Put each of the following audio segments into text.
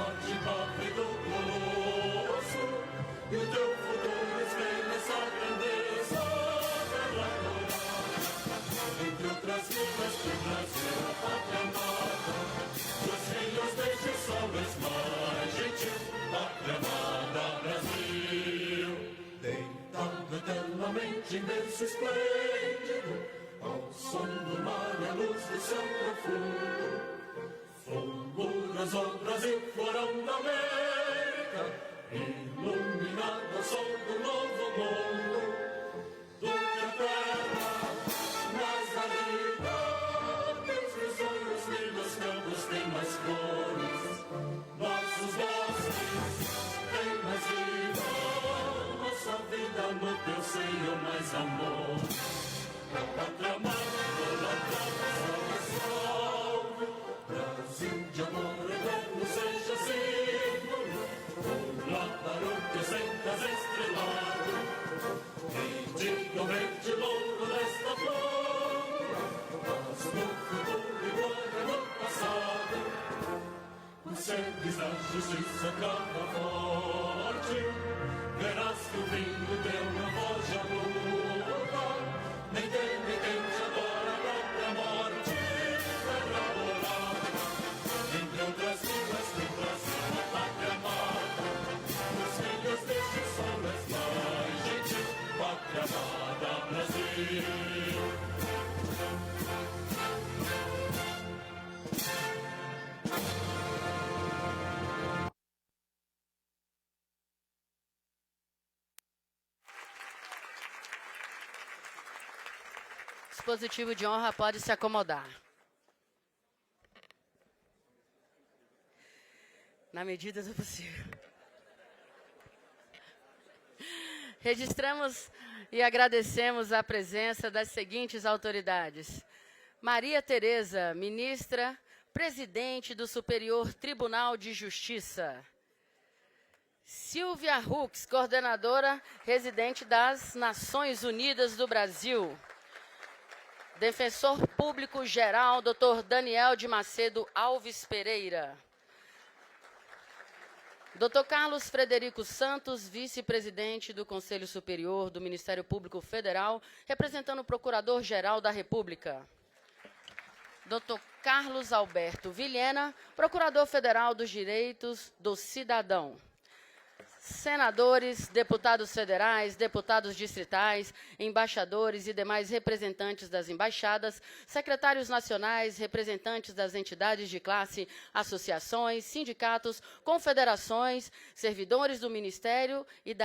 morte corre do colosso, e o teu futuro espelha essa grandeza terra. Entre outras vidas que o Brasil, a pátria amada, dos filhos deste sol mais gentil, pátria amada Brasil. Deitado eternamente em berço esplêndido, ao som do mar e a luz do céu profundo, fulguras o Brasil, florão da América, iluminado ao sol do novo mundo, do que a terra mais valida, teus risonhos lindos campos têm mais flores, nossos bosques têm mais vida, nossa vida no teu seio mais amor. A pátria amada, idolatrada, salve, salve, Brasil de amor eterno seja símbolo, lá para o que sentas estrelado, e diga o verde louro desta flor, mas no futuro igual no passado, os seres da justiça cava forte, verás que o vinho teu não foge a luta, nem teme quem te adora a própria morte, terra morada, entre outras vidas que o Brasil, a pátria amada, os filhos deste sol mais gentil, pátria amada Brasil. Dispositivo de honra pode se acomodar. Na medida do possível. Registramos e agradecemos a presença das seguintes autoridades: Maria Tereza, ministra, presidente do Superior Tribunal de Justiça. Silvia Hux, coordenadora residente das Nações Unidas do Brasil. Defensor Público Geral, Dr. Daniel de Macedo Alves Pereira. Dr. Carlos Frederico Santos, vice-presidente do Conselho Superior do Ministério Público Federal, representando o Procurador-Geral da República. Dr. Carlos Alberto Vilhena, Procurador Federal dos Direitos do Cidadão. Senadores, deputados federais, deputados distritais, embaixadores e demais representantes das embaixadas, secretários nacionais, representantes das entidades de classe, associações, sindicatos, confederações, servidores do Ministério e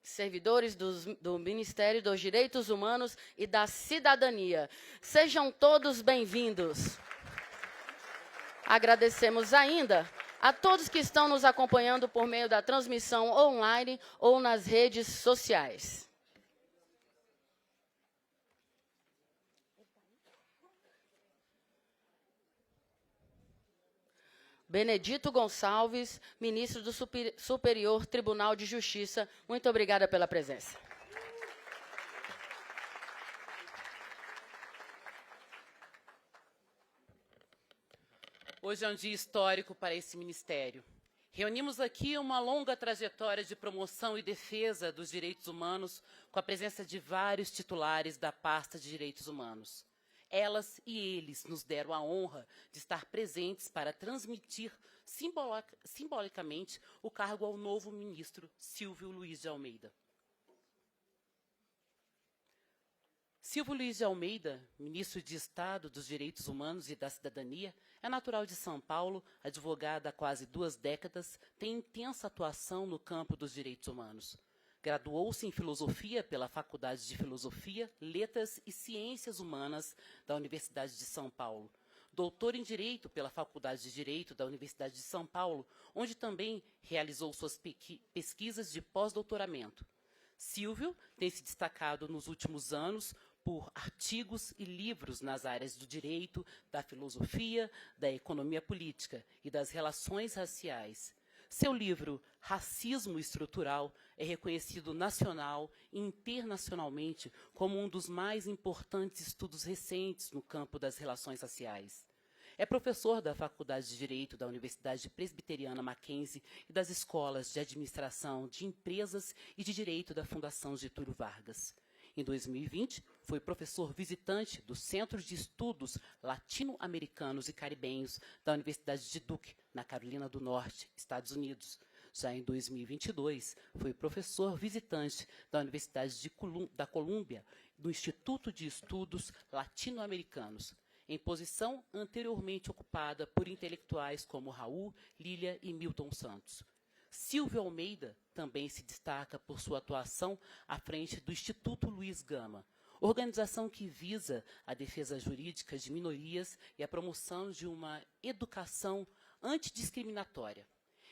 servidores do Ministério dos Direitos Humanos e da Cidadania. Sejam todos bem-vindos. Agradecemos ainda a todos que estão nos acompanhando por meio da transmissão online ou nas redes sociais. Benedito Gonçalves, ministro do Superior Tribunal de Justiça, muito obrigada pela presença. Hoje é um dia histórico para esse ministério. Reunimos aqui uma longa trajetória de promoção e defesa dos direitos humanos com a presença de vários titulares da pasta de direitos humanos. Elas e eles nos deram a honra de estar presentes para transmitir simbolicamente o cargo ao novo ministro Silvio Luiz de Almeida. Silvio Luiz de Almeida, ministro de Estado dos Direitos Humanos e da Cidadania, é natural de São Paulo, advogado há quase 2 décadas, tem intensa atuação no campo dos direitos humanos. Graduou-se em Filosofia pela Faculdade de Filosofia, Letras e Ciências Humanas da Universidade de São Paulo. Doutor em Direito pela Faculdade de Direito da Universidade de São Paulo, onde também realizou suas pesquisas de pós-doutoramento. Silvio tem se destacado nos últimos anos por artigos e livros nas áreas do direito, da filosofia, da economia política e das relações raciais. Seu livro, Racismo Estrutural, é reconhecido nacional e internacionalmente como um dos mais importantes estudos recentes no campo das relações raciais. É professor da Faculdade de Direito da Universidade Presbiteriana Mackenzie e das Escolas de Administração de Empresas e de Direito da Fundação Getúlio Vargas. Em 2020, foi professor visitante do Centro de Estudos Latino-Americanos e Caribenhos da Universidade de Duke, na Carolina do Norte, Estados Unidos. Já em 2022, foi professor visitante da Universidade da Colômbia, do Instituto de Estudos Latino-Americanos, em posição anteriormente ocupada por intelectuais como Raul, Lília e Milton Santos. Silvio Almeida também se destaca por sua atuação à frente do Instituto Luiz Gama, organização que visa a defesa jurídica de minorias e a promoção de uma educação antidiscriminatória.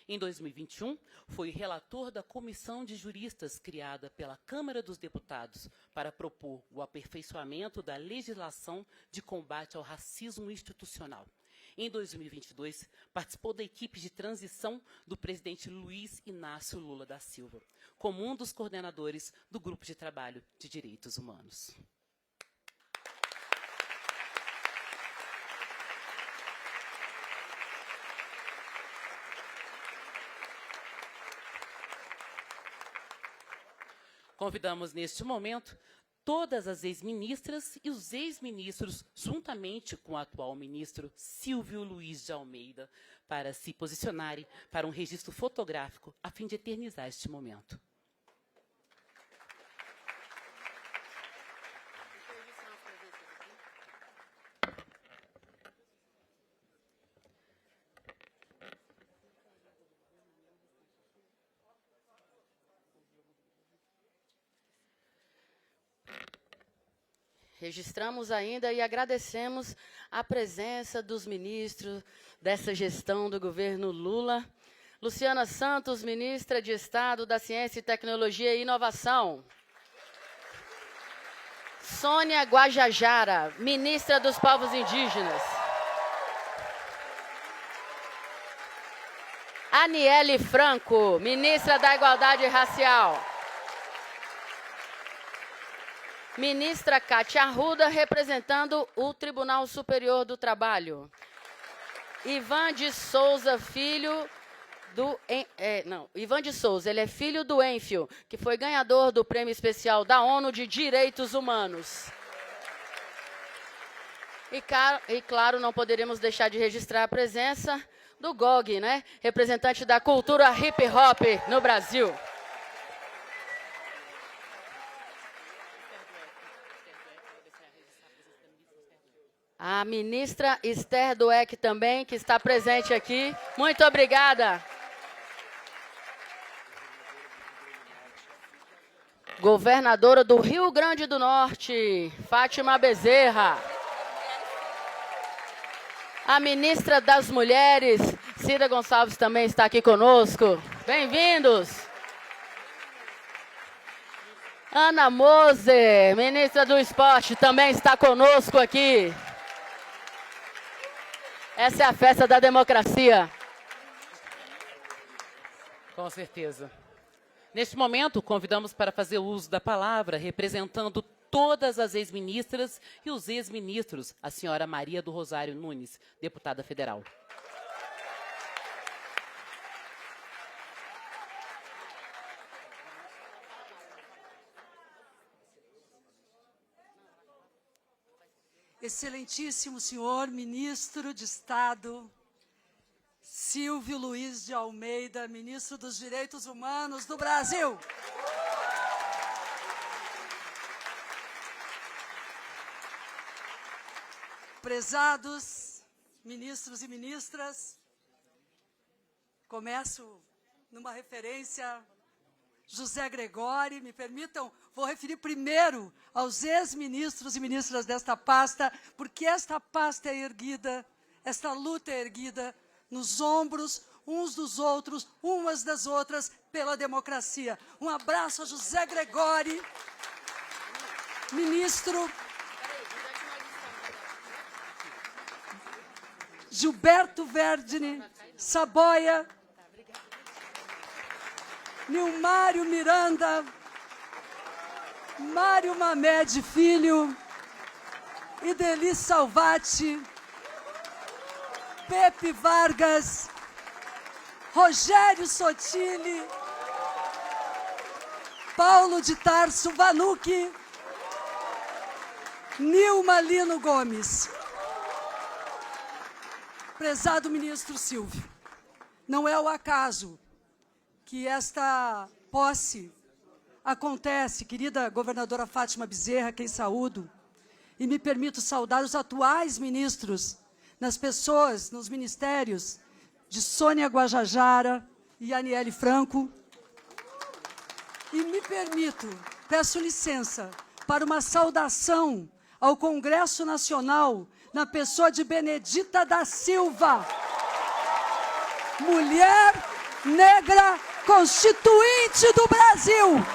Em 2021, foi relator da Comissão de Juristas criada pela Câmara dos Deputados para propor o aperfeiçoamento da legislação de combate ao racismo institucional. Em 2022, participou da equipe de transição do presidente Luiz Inácio Lula da Silva, como um dos coordenadores do Grupo de Trabalho de Direitos Humanos. Convidamos, neste momento, todas as ex-ministras e os ex-ministros, juntamente com o atual ministro Silvio Luiz de Almeida, para se posicionarem para um registro fotográfico, a fim de eternizar este momento. Registramos ainda e agradecemos a presença dos ministros dessa gestão do governo Lula. Luciana Santos, ministra de Estado da Ciência, Tecnologia e Inovação. Sônia Guajajara, ministra dos Povos Indígenas. Aniele Franco, ministra da Igualdade Racial. Ministra Cátia Arruda, representando o Tribunal Superior do Trabalho. Ivan de Souza, filho do... Ivan de Souza, ele é filho do Enfio, que foi ganhador do Prêmio Especial da ONU de Direitos Humanos. E claro, não poderíamos deixar de registrar a presença do GOG, né? Representante da cultura hip-hop no Brasil. A ministra Esther Dweck também, que está presente aqui. Muito obrigada. Governadora do Rio Grande do Norte, Fátima Bezerra. A ministra das Mulheres, Cida Gonçalves, também está aqui conosco. Bem-vindos. Ana Moser, ministra do Esporte, também está conosco aqui. Essa é a festa da democracia. Com certeza. Neste momento, convidamos para fazer uso da palavra, representando todas as ex-ministras e os ex-ministros, a senhora Maria do Rosário Nunes, deputada federal. Excelentíssimo senhor ministro de Estado, Silvio Luiz de Almeida, ministro dos Direitos Humanos do Brasil. Prezados ministros e ministras, começo numa referência José Gregóri, me permitam, vou referir primeiro aos ex-ministros e ministras desta pasta, porque esta pasta é erguida, esta luta é erguida nos ombros uns dos outros, umas das outras, pela democracia. Um abraço a José Gregóri, ministro Gilberto Verdini, Saboia, Nilmário Miranda, Mário Mamed Filho, Ideli Salvati, Pepe Vargas, Rogério Sotile, Paulo de Tarso Vanucchi, Nilma Lino Gomes. Prezado ministro Silvio, não é o acaso que esta posse acontece, querida governadora Fátima Bezerra, quem saúdo, e me permito saudar os atuais ministros, nas pessoas, nos ministérios de Sônia Guajajara e Aniele Franco. E me permito, peço licença, para uma saudação ao Congresso Nacional, na pessoa de Benedita da Silva, mulher negra constituinte do Brasil.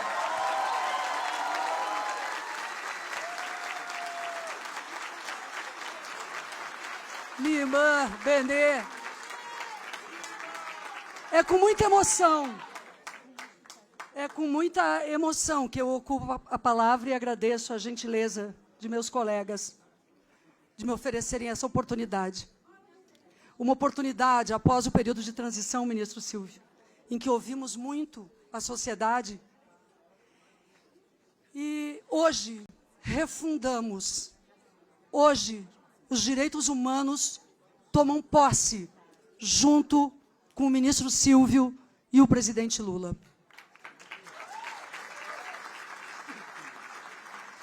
Minha irmã, Benê, é com muita emoção que eu ocupo a palavra e agradeço a gentileza de meus colegas de me oferecerem essa oportunidade. Uma oportunidade após o período de transição, ministro Silvio, em que ouvimos muito a sociedade e hoje refundamos. Hoje, os direitos humanos tomam posse junto com o ministro Silvio e o presidente Lula.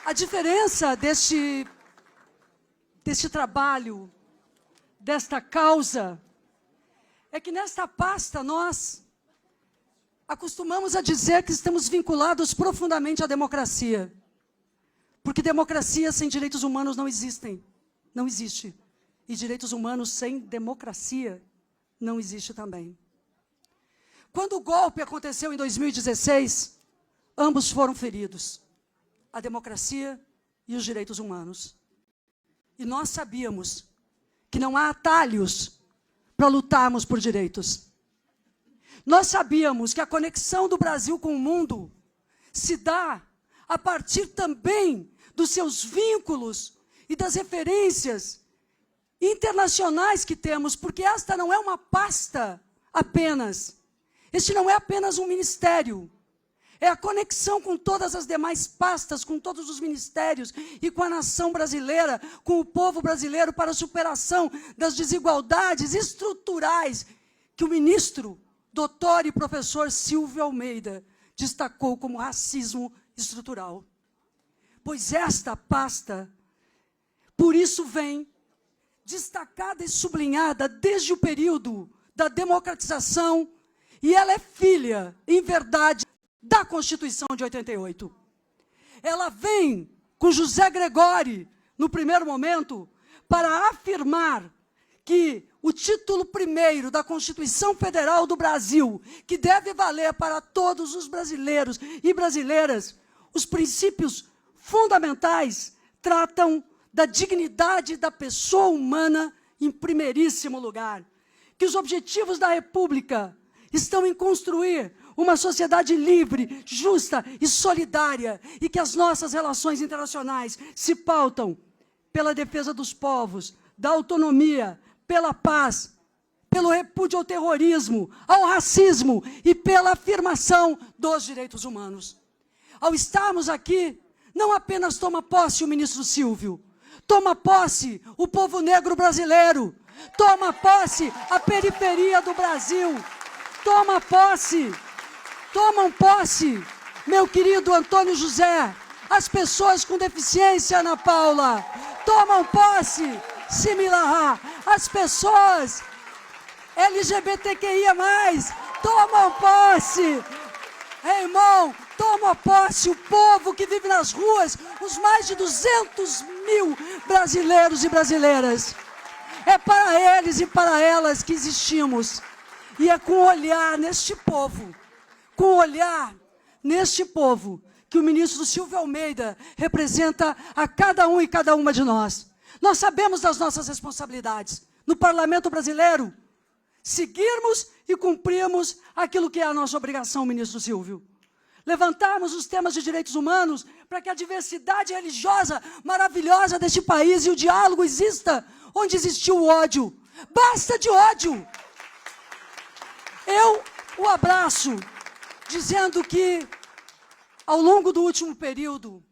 A diferença deste trabalho, desta causa, é que nesta pasta nós acostumamos a dizer que estamos vinculados profundamente à democracia. Porque democracia sem direitos humanos não existem. Não existe. E direitos humanos sem democracia não existe também. Quando o golpe aconteceu em 2016, ambos foram feridos. A democracia e os direitos humanos. E nós sabíamos que não há atalhos para lutarmos por direitos. Nós sabíamos que a conexão do Brasil com o mundo se dá a partir também dos seus vínculos e das referências internacionais que temos, porque esta não é uma pasta apenas. Este não é apenas um ministério. É a conexão com todas as demais pastas, com todos os ministérios e com a nação brasileira, com o povo brasileiro para a superação das desigualdades estruturais que o ministro, doutor e professor Silvio Almeida destacou como racismo estrutural. Pois esta pasta, por isso vem destacada e sublinhada desde o período da democratização e ela é filha, em verdade, da Constituição de 88. Ela vem com José Gregóri, no primeiro momento, para afirmar que o título primeiro da Constituição Federal do Brasil, que deve valer para todos os brasileiros e brasileiras, os princípios fundamentais tratam da dignidade da pessoa humana em primeiríssimo lugar. Que os objetivos da República estão em construir uma sociedade livre, justa e solidária, e que as nossas relações internacionais se pautam pela defesa dos povos, da autonomia, pela paz, pelo repúdio ao terrorismo, ao racismo e pela afirmação dos direitos humanos. Ao estarmos aqui, não apenas toma posse o ministro Silvio, toma posse o povo negro brasileiro, toma posse a periferia do Brasil, tomam posse, meu querido Antônio José, as pessoas com deficiência, Ana Paula, tomam posse, Similarra, as pessoas LGBTQIA+, tomam posse, irmão, toma posse o povo que vive nas ruas, os mais de 200 mil brasileiros e brasileiras. É para eles e para elas que existimos. E é com o olhar neste povo, que o ministro Silvio Almeida representa a cada um e cada uma de nós. Nós sabemos das nossas responsabilidades no Parlamento brasileiro, seguirmos e cumprirmos aquilo que é a nossa obrigação, ministro Silvio. Levantarmos os temas de direitos humanos para que a diversidade religiosa maravilhosa deste país e o diálogo exista onde existiu o ódio, Basta de ódio! Eu o abraço, dizendo que, ao longo do último período,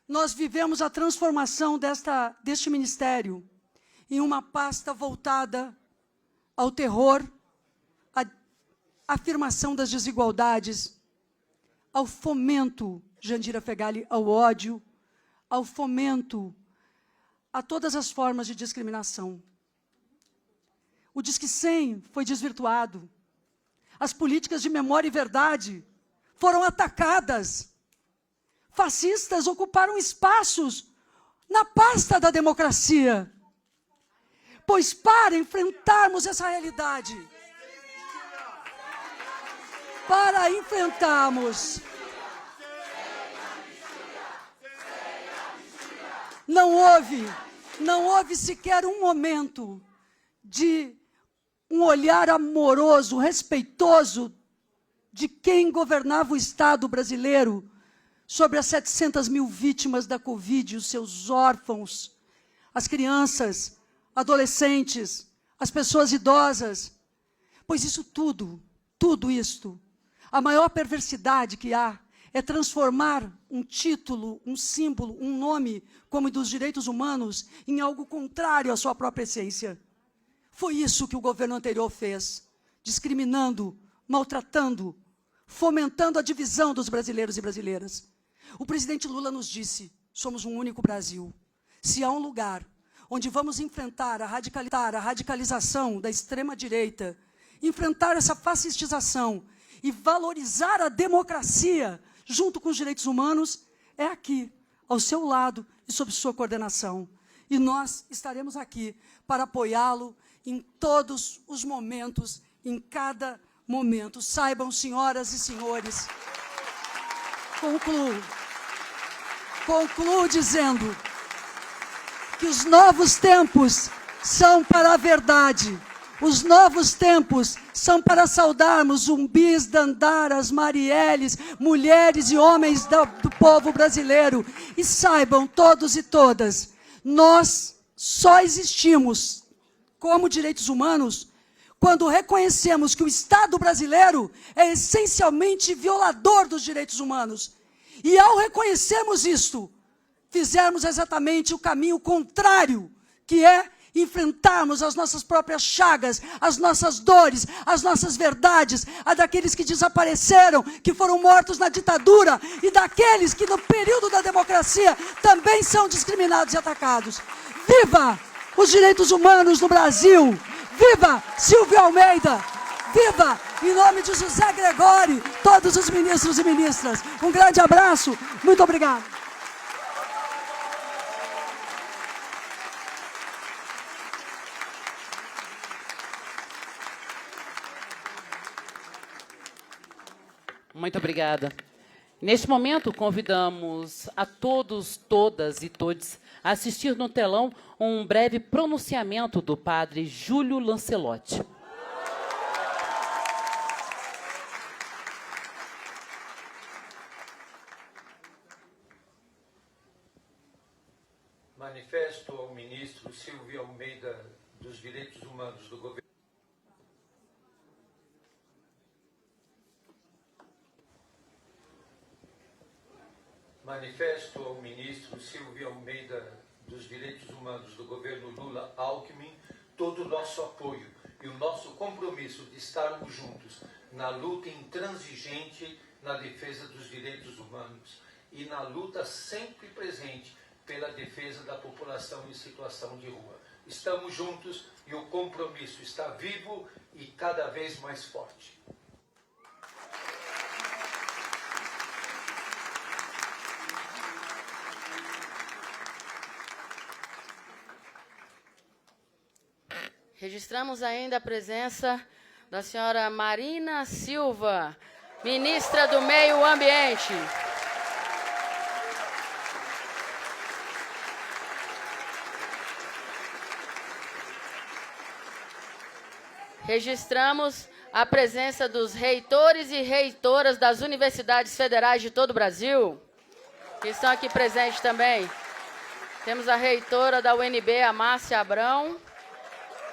nós vivemos a transformação deste ministério em uma pasta voltada ao terror, à afirmação das desigualdades, ao fomento, Jandira Fegali, ao ódio, ao fomento a todas as formas de discriminação. O Disque 100 foi desvirtuado. As políticas de memória e verdade foram atacadas. Fascistas ocuparam espaços na pasta da democracia. Pois para enfrentarmos essa realidade, para enfrentarmos, não houve sequer um momento de um olhar amoroso, respeitoso de quem governava o Estado brasileiro sobre as 700 mil vítimas da Covid, os seus órfãos, as crianças, adolescentes, as pessoas idosas. Pois isso tudo isto, a maior perversidade que há é transformar um título, um símbolo, um nome, como o dos direitos humanos, em algo contrário à sua própria essência. Foi isso que o governo anterior fez, discriminando, maltratando, fomentando a divisão dos brasileiros e brasileiras. O presidente Lula nos disse, somos um único Brasil. Se há um lugar onde vamos enfrentar a radicalização da extrema-direita, enfrentar essa fascistização e valorizar a democracia junto com os direitos humanos, é aqui, ao seu lado e sob sua coordenação. E nós estaremos aqui para apoiá-lo em todos os momentos, em cada momento. Saibam, senhoras e senhores, concluo dizendo que os novos tempos são para a verdade. Os novos tempos são para saudarmos zumbis, dandaras, marielles, mulheres e homens do povo brasileiro. E saibam, todos e todas, nós só existimos como direitos humanos quando reconhecemos que o Estado brasileiro é essencialmente violador dos direitos humanos. E ao reconhecermos isto, fizermos exatamente o caminho contrário, que é enfrentarmos as nossas próprias chagas, as nossas dores, as nossas verdades, a daqueles que desapareceram, que foram mortos na ditadura, e daqueles que no período da democracia também são discriminados e atacados. Viva os direitos humanos no Brasil! Viva Silvio Almeida! Viva, em nome de José Gregóri, todos os ministros e ministras. Um grande abraço, muito obrigado. Muito obrigada. Neste momento, convidamos a todos, todas e todes a assistir no telão um breve pronunciamento do padre Júlio Lancelotti. Manifesto ao ministro Silvio Almeida dos Direitos Humanos do Governo. Manifesto ao ministro Silvio Almeida dos Direitos Humanos do governo Lula-Alckmin todo o nosso apoio e o nosso compromisso de estarmos juntos na luta intransigente na defesa dos direitos humanos e na luta sempre presente pela defesa da população em situação de rua. Estamos juntos e o compromisso está vivo e cada vez mais forte. Registramos ainda a presença da senhora Marina Silva, ministra do Meio Ambiente. Registramos a presença dos reitores e reitoras das universidades federais de todo o Brasil, que estão aqui presentes também. Temos a reitora da UNB, a Márcia Abrão.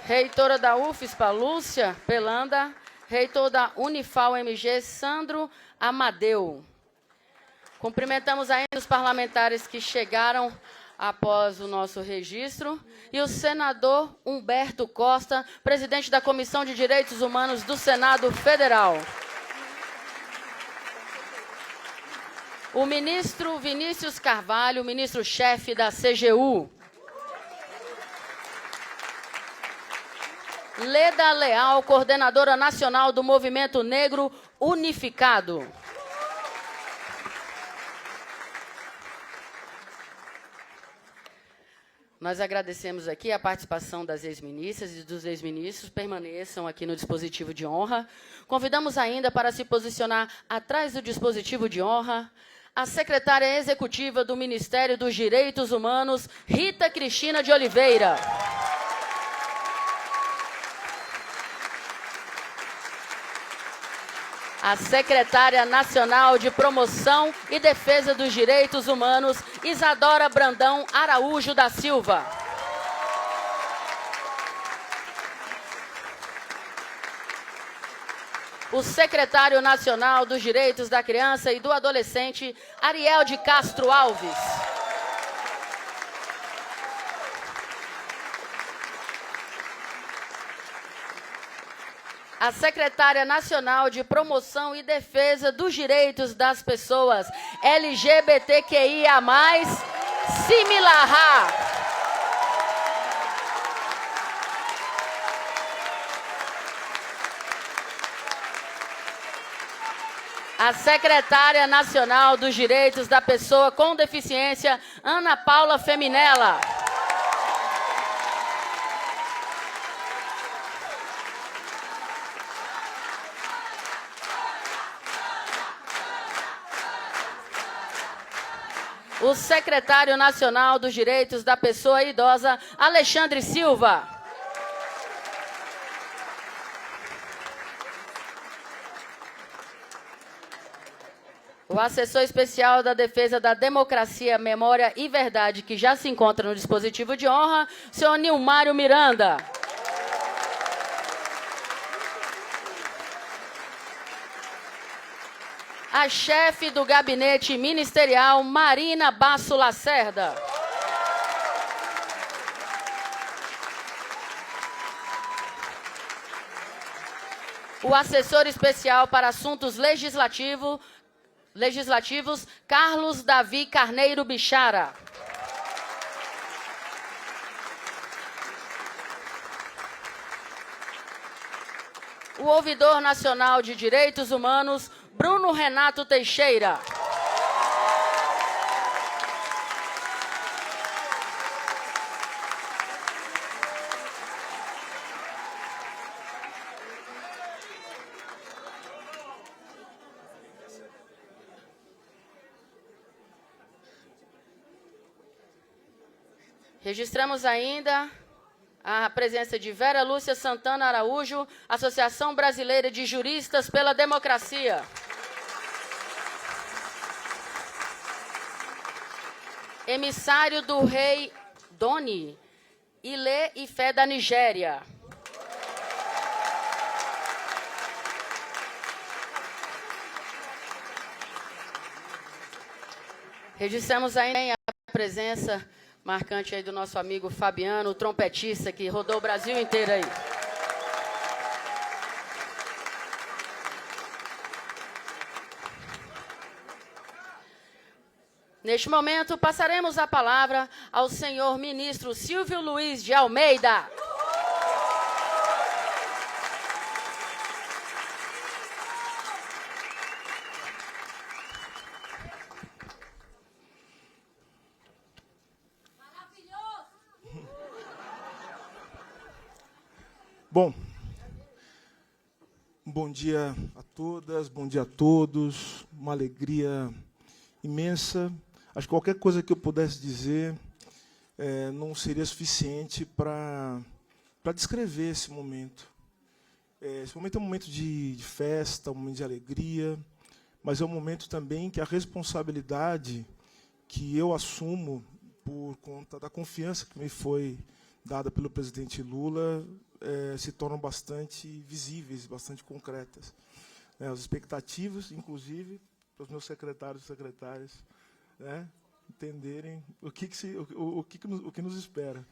Reitora da UFSPA, Lúcia Pelanda. Reitor da Unifal-MG, Sandro Amadeu. Cumprimentamos ainda os parlamentares que chegaram após o nosso registro. E o senador Humberto Costa, presidente da Comissão de Direitos Humanos do Senado Federal. O ministro Vinícius Carvalho, ministro-chefe da CGU. Leda Leal, coordenadora nacional do Movimento Negro Unificado. Nós agradecemos aqui a participação das ex-ministras e dos ex-ministros. Permaneçam aqui no dispositivo de honra. Convidamos ainda para se posicionar atrás do dispositivo de honra a secretária executiva do Ministério dos Direitos Humanos, Rita Cristina de Oliveira. A secretária nacional de Promoção e Defesa dos Direitos Humanos, Isadora Brandão Araújo da Silva. O secretário nacional dos Direitos da Criança e do Adolescente, Ariel de Castro Alves. A secretária nacional de Promoção e Defesa dos Direitos das Pessoas LGBTQIA+, Similarra. A secretária nacional dos Direitos da Pessoa com Deficiência, Ana Paula Feminella. O secretário nacional dos Direitos da Pessoa Idosa, Alexandre Silva. O assessor especial da Defesa da Democracia, Memória e Verdade, que já se encontra no dispositivo de honra, senhor Nilmário Miranda. A chefe do gabinete ministerial, Marina Basso Lacerda. O assessor especial para assuntos legislativos, Carlos Davi Carneiro Bichara. O ouvidor nacional de direitos humanos, Bruno Renato Teixeira. Registramos ainda a presença de Vera Lúcia Santana Araújo, Associação Brasileira de Juristas pela Democracia. Emissário do rei Doni, Ilê Ifé da Nigéria. Registramos ainda a presença marcante aí do nosso amigo Fabiano, o trompetista que rodou o Brasil inteiro aí. Neste momento, passaremos a palavra ao senhor ministro Silvio Luiz de Almeida. Bom, bom dia a todas, bom dia a todos, uma alegria imensa. Acho que qualquer coisa que eu pudesse dizer não seria suficiente para descrever esse momento. Esse momento é um momento de festa, um momento de alegria, mas é um momento também que a responsabilidade que eu assumo por conta da confiança que me foi dada pelo presidente Lula se tornam bastante visíveis, bastante concretas. As expectativas, inclusive, para os meus secretários e secretárias, né, entenderem o que nos espera.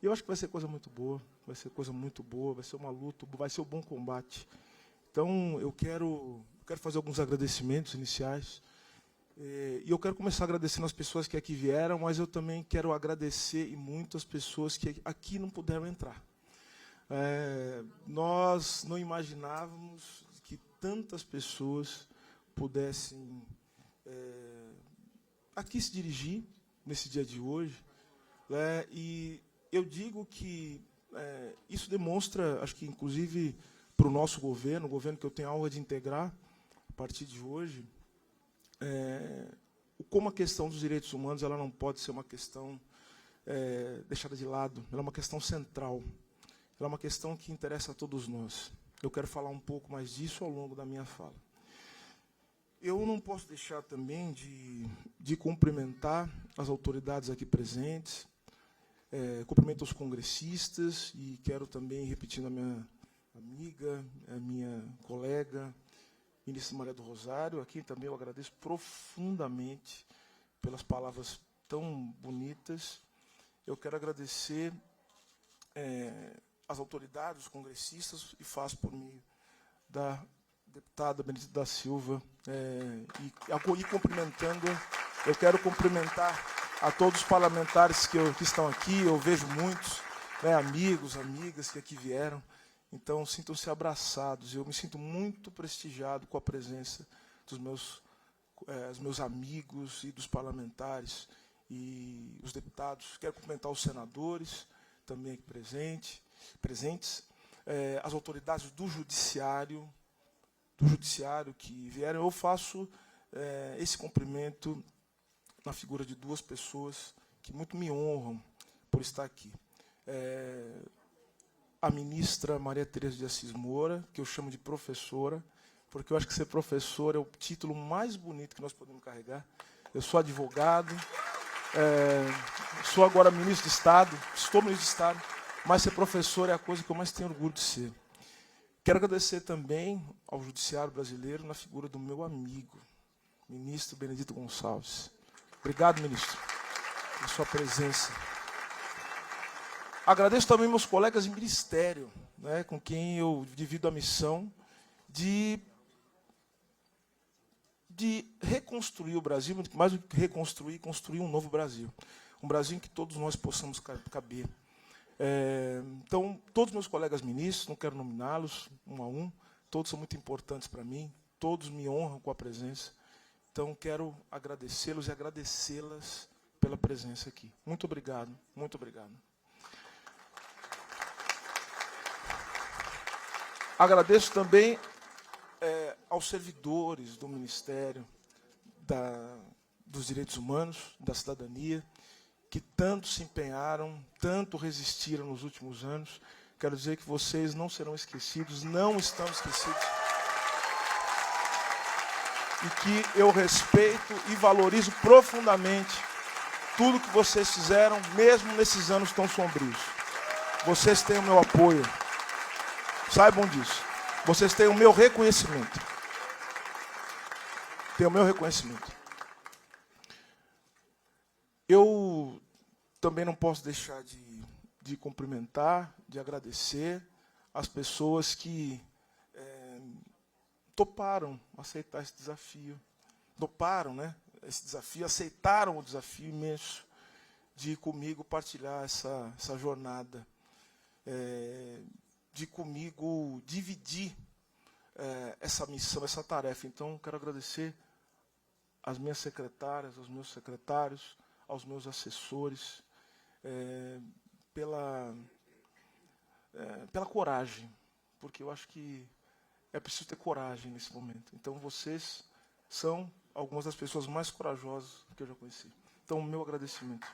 E eu acho que vai ser coisa muito boa, vai ser coisa muito boa, vai ser uma luta, vai ser um bom combate. Então, eu quero fazer alguns agradecimentos iniciais. E eu quero começar agradecendo as pessoas que aqui vieram, mas eu também quero agradecer e muito as pessoas que aqui não puderam entrar. Nós não imaginávamos que tantas pessoas pudessem aqui se dirigir nesse dia de hoje. E eu digo que isso demonstra, acho que inclusive para o nosso governo, o governo que eu tenho a honra de integrar a partir de hoje, como a questão dos direitos humanos ela não pode ser uma questão deixada de lado, ela é uma questão central, ela é uma questão que interessa a todos nós. Eu quero falar um pouco mais disso ao longo da minha fala. Eu não posso deixar também de cumprimentar as autoridades aqui presentes, cumprimento os congressistas e quero também, repetindo a minha amiga, a minha colega, ministra Maria do Rosário, aqui também eu agradeço profundamente pelas palavras tão bonitas. Eu quero agradecer as autoridades, os congressistas, e faço por meio da deputada Benedita da Silva, e cumprimentando, eu quero cumprimentar a todos os parlamentares que estão aqui, eu vejo muitos, amigos, amigas que aqui vieram. Então, sintam-se abraçados. Eu me sinto muito prestigiado com a presença dos meus amigos e dos parlamentares e os deputados. Quero cumprimentar os senadores, também aqui presentes, as autoridades do judiciário que vieram. Eu faço esse cumprimento na figura de duas pessoas que muito me honram por estar aqui. A ministra Maria Tereza de Assis Moura, que eu chamo de professora, porque eu acho que ser professor é o título mais bonito que nós podemos carregar. Eu sou advogado, sou agora ministro de Estado, estou ministro de Estado, mas ser professor é a coisa que eu mais tenho orgulho de ser. Quero agradecer também ao Judiciário brasileiro na figura do meu amigo, ministro Benedito Gonçalves. Obrigado, ministro, pela sua presença. Agradeço também meus colegas de ministério, com quem eu divido a missão de reconstruir o Brasil, mais do que reconstruir, construir um novo Brasil. Um Brasil em que todos nós possamos caber. Então, todos os meus colegas ministros, não quero nominá-los um a um, todos são muito importantes para mim, todos me honram com a presença. Então, quero agradecê-los e agradecê-las pela presença aqui. Muito obrigado, muito obrigado. Agradeço também aos servidores do Ministério dos Direitos Humanos, da Cidadania, que tanto se empenharam, tanto resistiram nos últimos anos. Quero dizer que vocês não serão esquecidos, não estão esquecidos. E que eu respeito e valorizo profundamente tudo que vocês fizeram, mesmo nesses anos tão sombrios. Vocês têm o meu apoio. Saibam disso. Vocês têm o meu reconhecimento. Têm o meu reconhecimento. Eu também não posso deixar de cumprimentar, de agradecer as pessoas que toparam aceitar esse desafio. Toparam, esse desafio, aceitaram o desafio imenso de comigo partilhar essa jornada. De comigo dividir essa missão, essa tarefa. Então, quero agradecer às minhas secretárias, aos meus secretários, aos meus assessores, pela coragem, porque eu acho que é preciso ter coragem nesse momento. Então, vocês são algumas das pessoas mais corajosas que eu já conheci. Então, o meu agradecimento.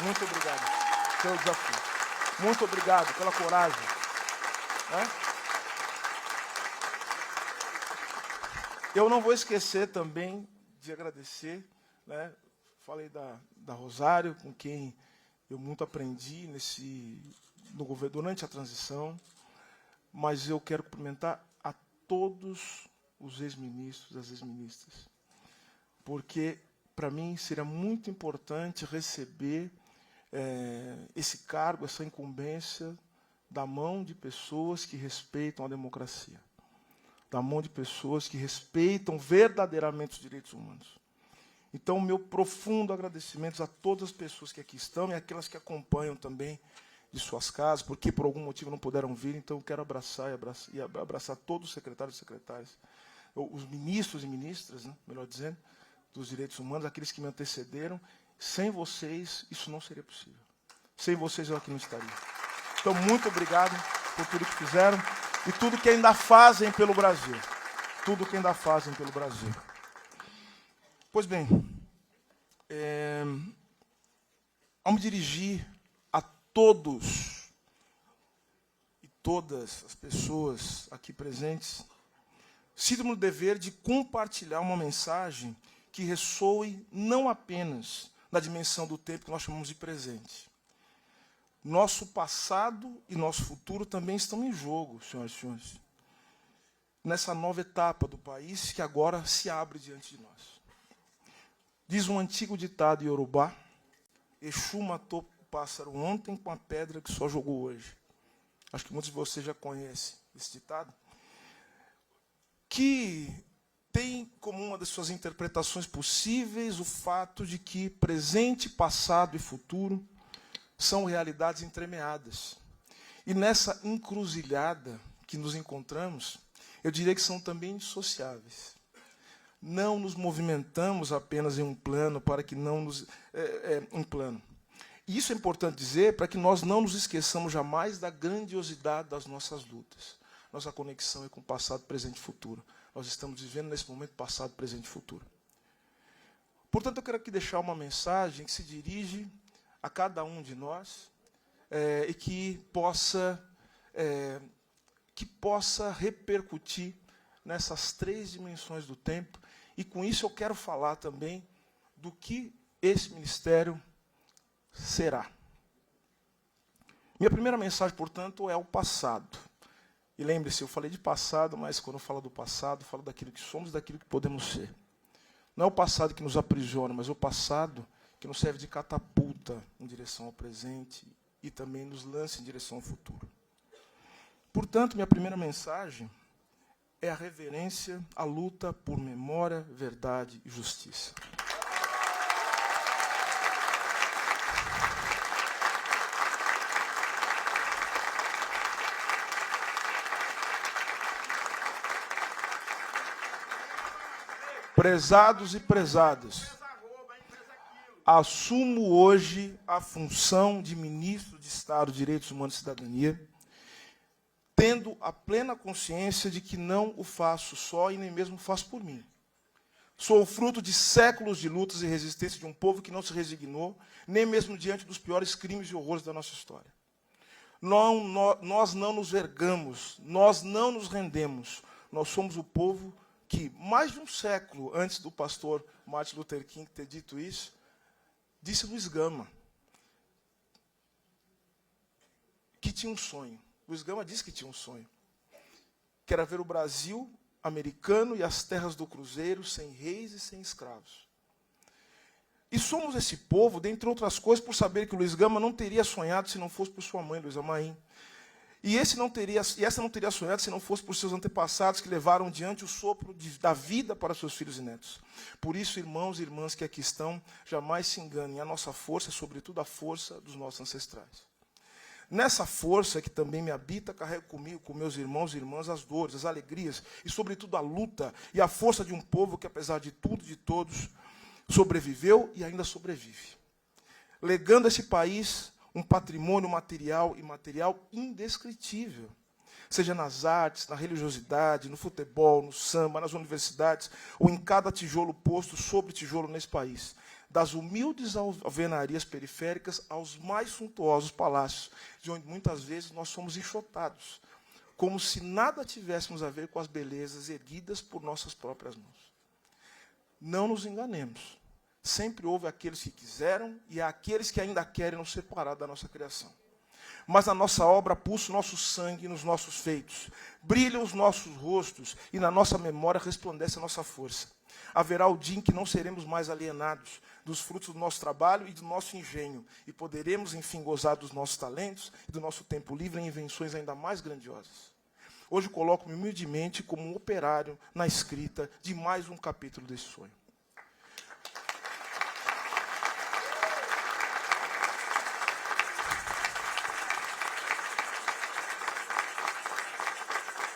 Muito obrigado pelo desafio. Muito obrigado pela coragem. Eu não vou esquecer também de agradecer, falei da Rosário, com quem eu muito aprendi no governo durante a transição, mas eu quero cumprimentar a todos os ex-ministros, as ex-ministras, porque, para mim, seria muito importante receber esse cargo, essa incumbência, da mão de pessoas que respeitam a democracia, da mão de pessoas que respeitam verdadeiramente os direitos humanos. Então, meu profundo agradecimento a todas as pessoas que aqui estão e aquelas que acompanham também de suas casas, porque por algum motivo não puderam vir, então eu quero abraçar todos os secretários e secretárias, os ministros e ministras, né, melhor dizendo, dos direitos humanos, aqueles que me antecederam. Sem vocês, isso não seria possível. Sem vocês, eu aqui não estaria. Então, muito obrigado por tudo que fizeram e tudo que ainda fazem pelo Brasil. Tudo que ainda fazem pelo Brasil. Pois bem, ao me dirigir a todos e todas as pessoas aqui presentes, sinto-me no dever de compartilhar uma mensagem que ressoe não apenas na dimensão do tempo que nós chamamos de presente. Nosso passado e nosso futuro também estão em jogo, senhoras e senhores, nessa nova etapa do país que agora se abre diante de nós. Diz um antigo ditado iorubá: Exu matou o pássaro ontem com a pedra que só jogou hoje. Acho que muitos de vocês já conhecem esse ditado, que tem como uma das suas interpretações possíveis o fato de que presente, passado e futuro são realidades entremeadas. E nessa encruzilhada que nos encontramos, eu diria que são também indissociáveis. Não nos movimentamos apenas em um plano para que não nos... um plano. E isso é importante dizer para que nós não nos esqueçamos jamais da grandiosidade das nossas lutas. Nossa conexão é com passado, presente e futuro. Nós estamos vivendo nesse momento passado, presente e futuro. Portanto, eu quero aqui deixar uma mensagem que se dirige a cada um de nós e que possa repercutir nessas três dimensões do tempo. E com isso eu quero falar também do que esse ministério será. Minha primeira mensagem, portanto, é o passado. E lembre-se, eu falei de passado, mas quando eu falo do passado, eu falo daquilo que somos e daquilo que podemos ser. Não é o passado que nos aprisiona, mas é o passado que nos serve de catapulta em direção ao presente e também nos lança em direção ao futuro. Portanto, minha primeira mensagem é a reverência, a luta por memória, verdade e justiça. Prezados e prezadas, assumo hoje a função de ministro de Estado de Direitos Humanos e Cidadania, tendo a plena consciência de que não o faço só e nem mesmo faço por mim. Sou o fruto de séculos de lutas e resistência de um povo que não se resignou, nem mesmo diante dos piores crimes e horrores da nossa história. Nós não nos vergamos, nós não nos rendemos. Nós somos o povo que, mais de um século antes do pastor Martin Luther King ter dito isso, disse Luiz Gama que tinha um sonho. Luiz Gama disse que tinha um sonho, que era ver o Brasil americano e as terras do Cruzeiro sem reis e sem escravos. E somos esse povo, dentre outras coisas, por saber que o Luiz Gama não teria sonhado se não fosse por sua mãe, Luísa Maim. E essa não teria sonhado se não fosse por seus antepassados que levaram diante o sopro da vida para seus filhos e netos. Por isso, irmãos e irmãs que aqui estão, jamais se enganem. A nossa força é, sobretudo, a força dos nossos ancestrais. Nessa força que também me habita, carrego comigo, com meus irmãos e irmãs, as dores, as alegrias e, sobretudo, a luta e a força de um povo que, apesar de tudo e de todos, sobreviveu e ainda sobrevive. Legando a esse país um patrimônio material e imaterial indescritível, seja nas artes, na religiosidade, no futebol, no samba, nas universidades, ou em cada tijolo posto sobre tijolo nesse país, das humildes alvenarias periféricas aos mais suntuosos palácios, de onde muitas vezes nós somos enxotados, como se nada tivéssemos a ver com as belezas erguidas por nossas próprias mãos. Não nos enganemos. Sempre houve aqueles que quiseram e há aqueles que ainda querem nos separar da nossa criação. mas na nossa obra pulsa o nosso sangue nos nossos feitos. Brilham os nossos rostos e na nossa memória resplandece a nossa força. Haverá o dia em que não seremos mais alienados dos frutos do nosso trabalho e do nosso engenho, e poderemos, enfim, gozar dos nossos talentos e do nosso tempo livre em invenções ainda mais grandiosas. Hoje coloco-me humildemente como um operário na escrita de mais um capítulo desse sonho.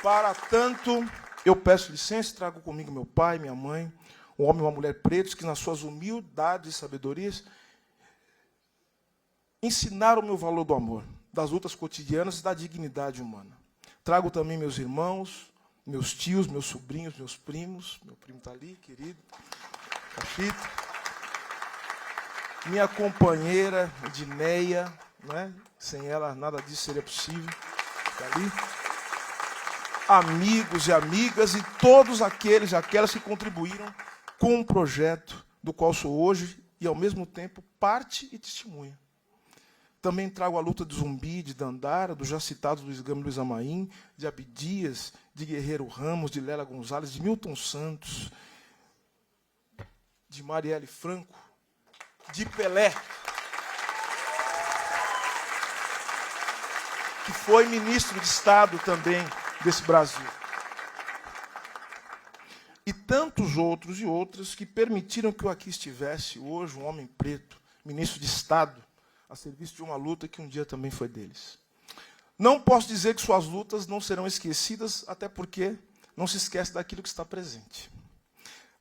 Para tanto, eu peço licença, trago comigo meu pai, minha mãe, um homem e uma mulher pretos que, nas suas humildades e sabedorias, ensinaram o meu valor do amor, das lutas cotidianas e da dignidade humana. Trago também meus irmãos, meus tios, meus sobrinhos, meus primos. Meu primo está ali, querido. Cachito. Minha companheira, Edneia, né? Sem ela nada disso seria possível. Está ali. Amigos e amigas e todos aqueles e aquelas que contribuíram com um projeto do qual sou hoje e, ao mesmo tempo, parte e testemunha. Também trago a luta de Zumbi, de Dandara, dos já citados Luiz Gama e Luiz Amaim, de Abdias, de Guerreiro Ramos, de Lélia Gonzalez, de Milton Santos, de Marielle Franco, de Pelé, que foi ministro de Estado também desse Brasil. E tantos outros e outras que permitiram que eu aqui estivesse hoje, um homem preto, ministro de Estado, a serviço de uma luta que um dia também foi deles. Não posso dizer que suas lutas não serão esquecidas, até porque não se esquece daquilo que está presente.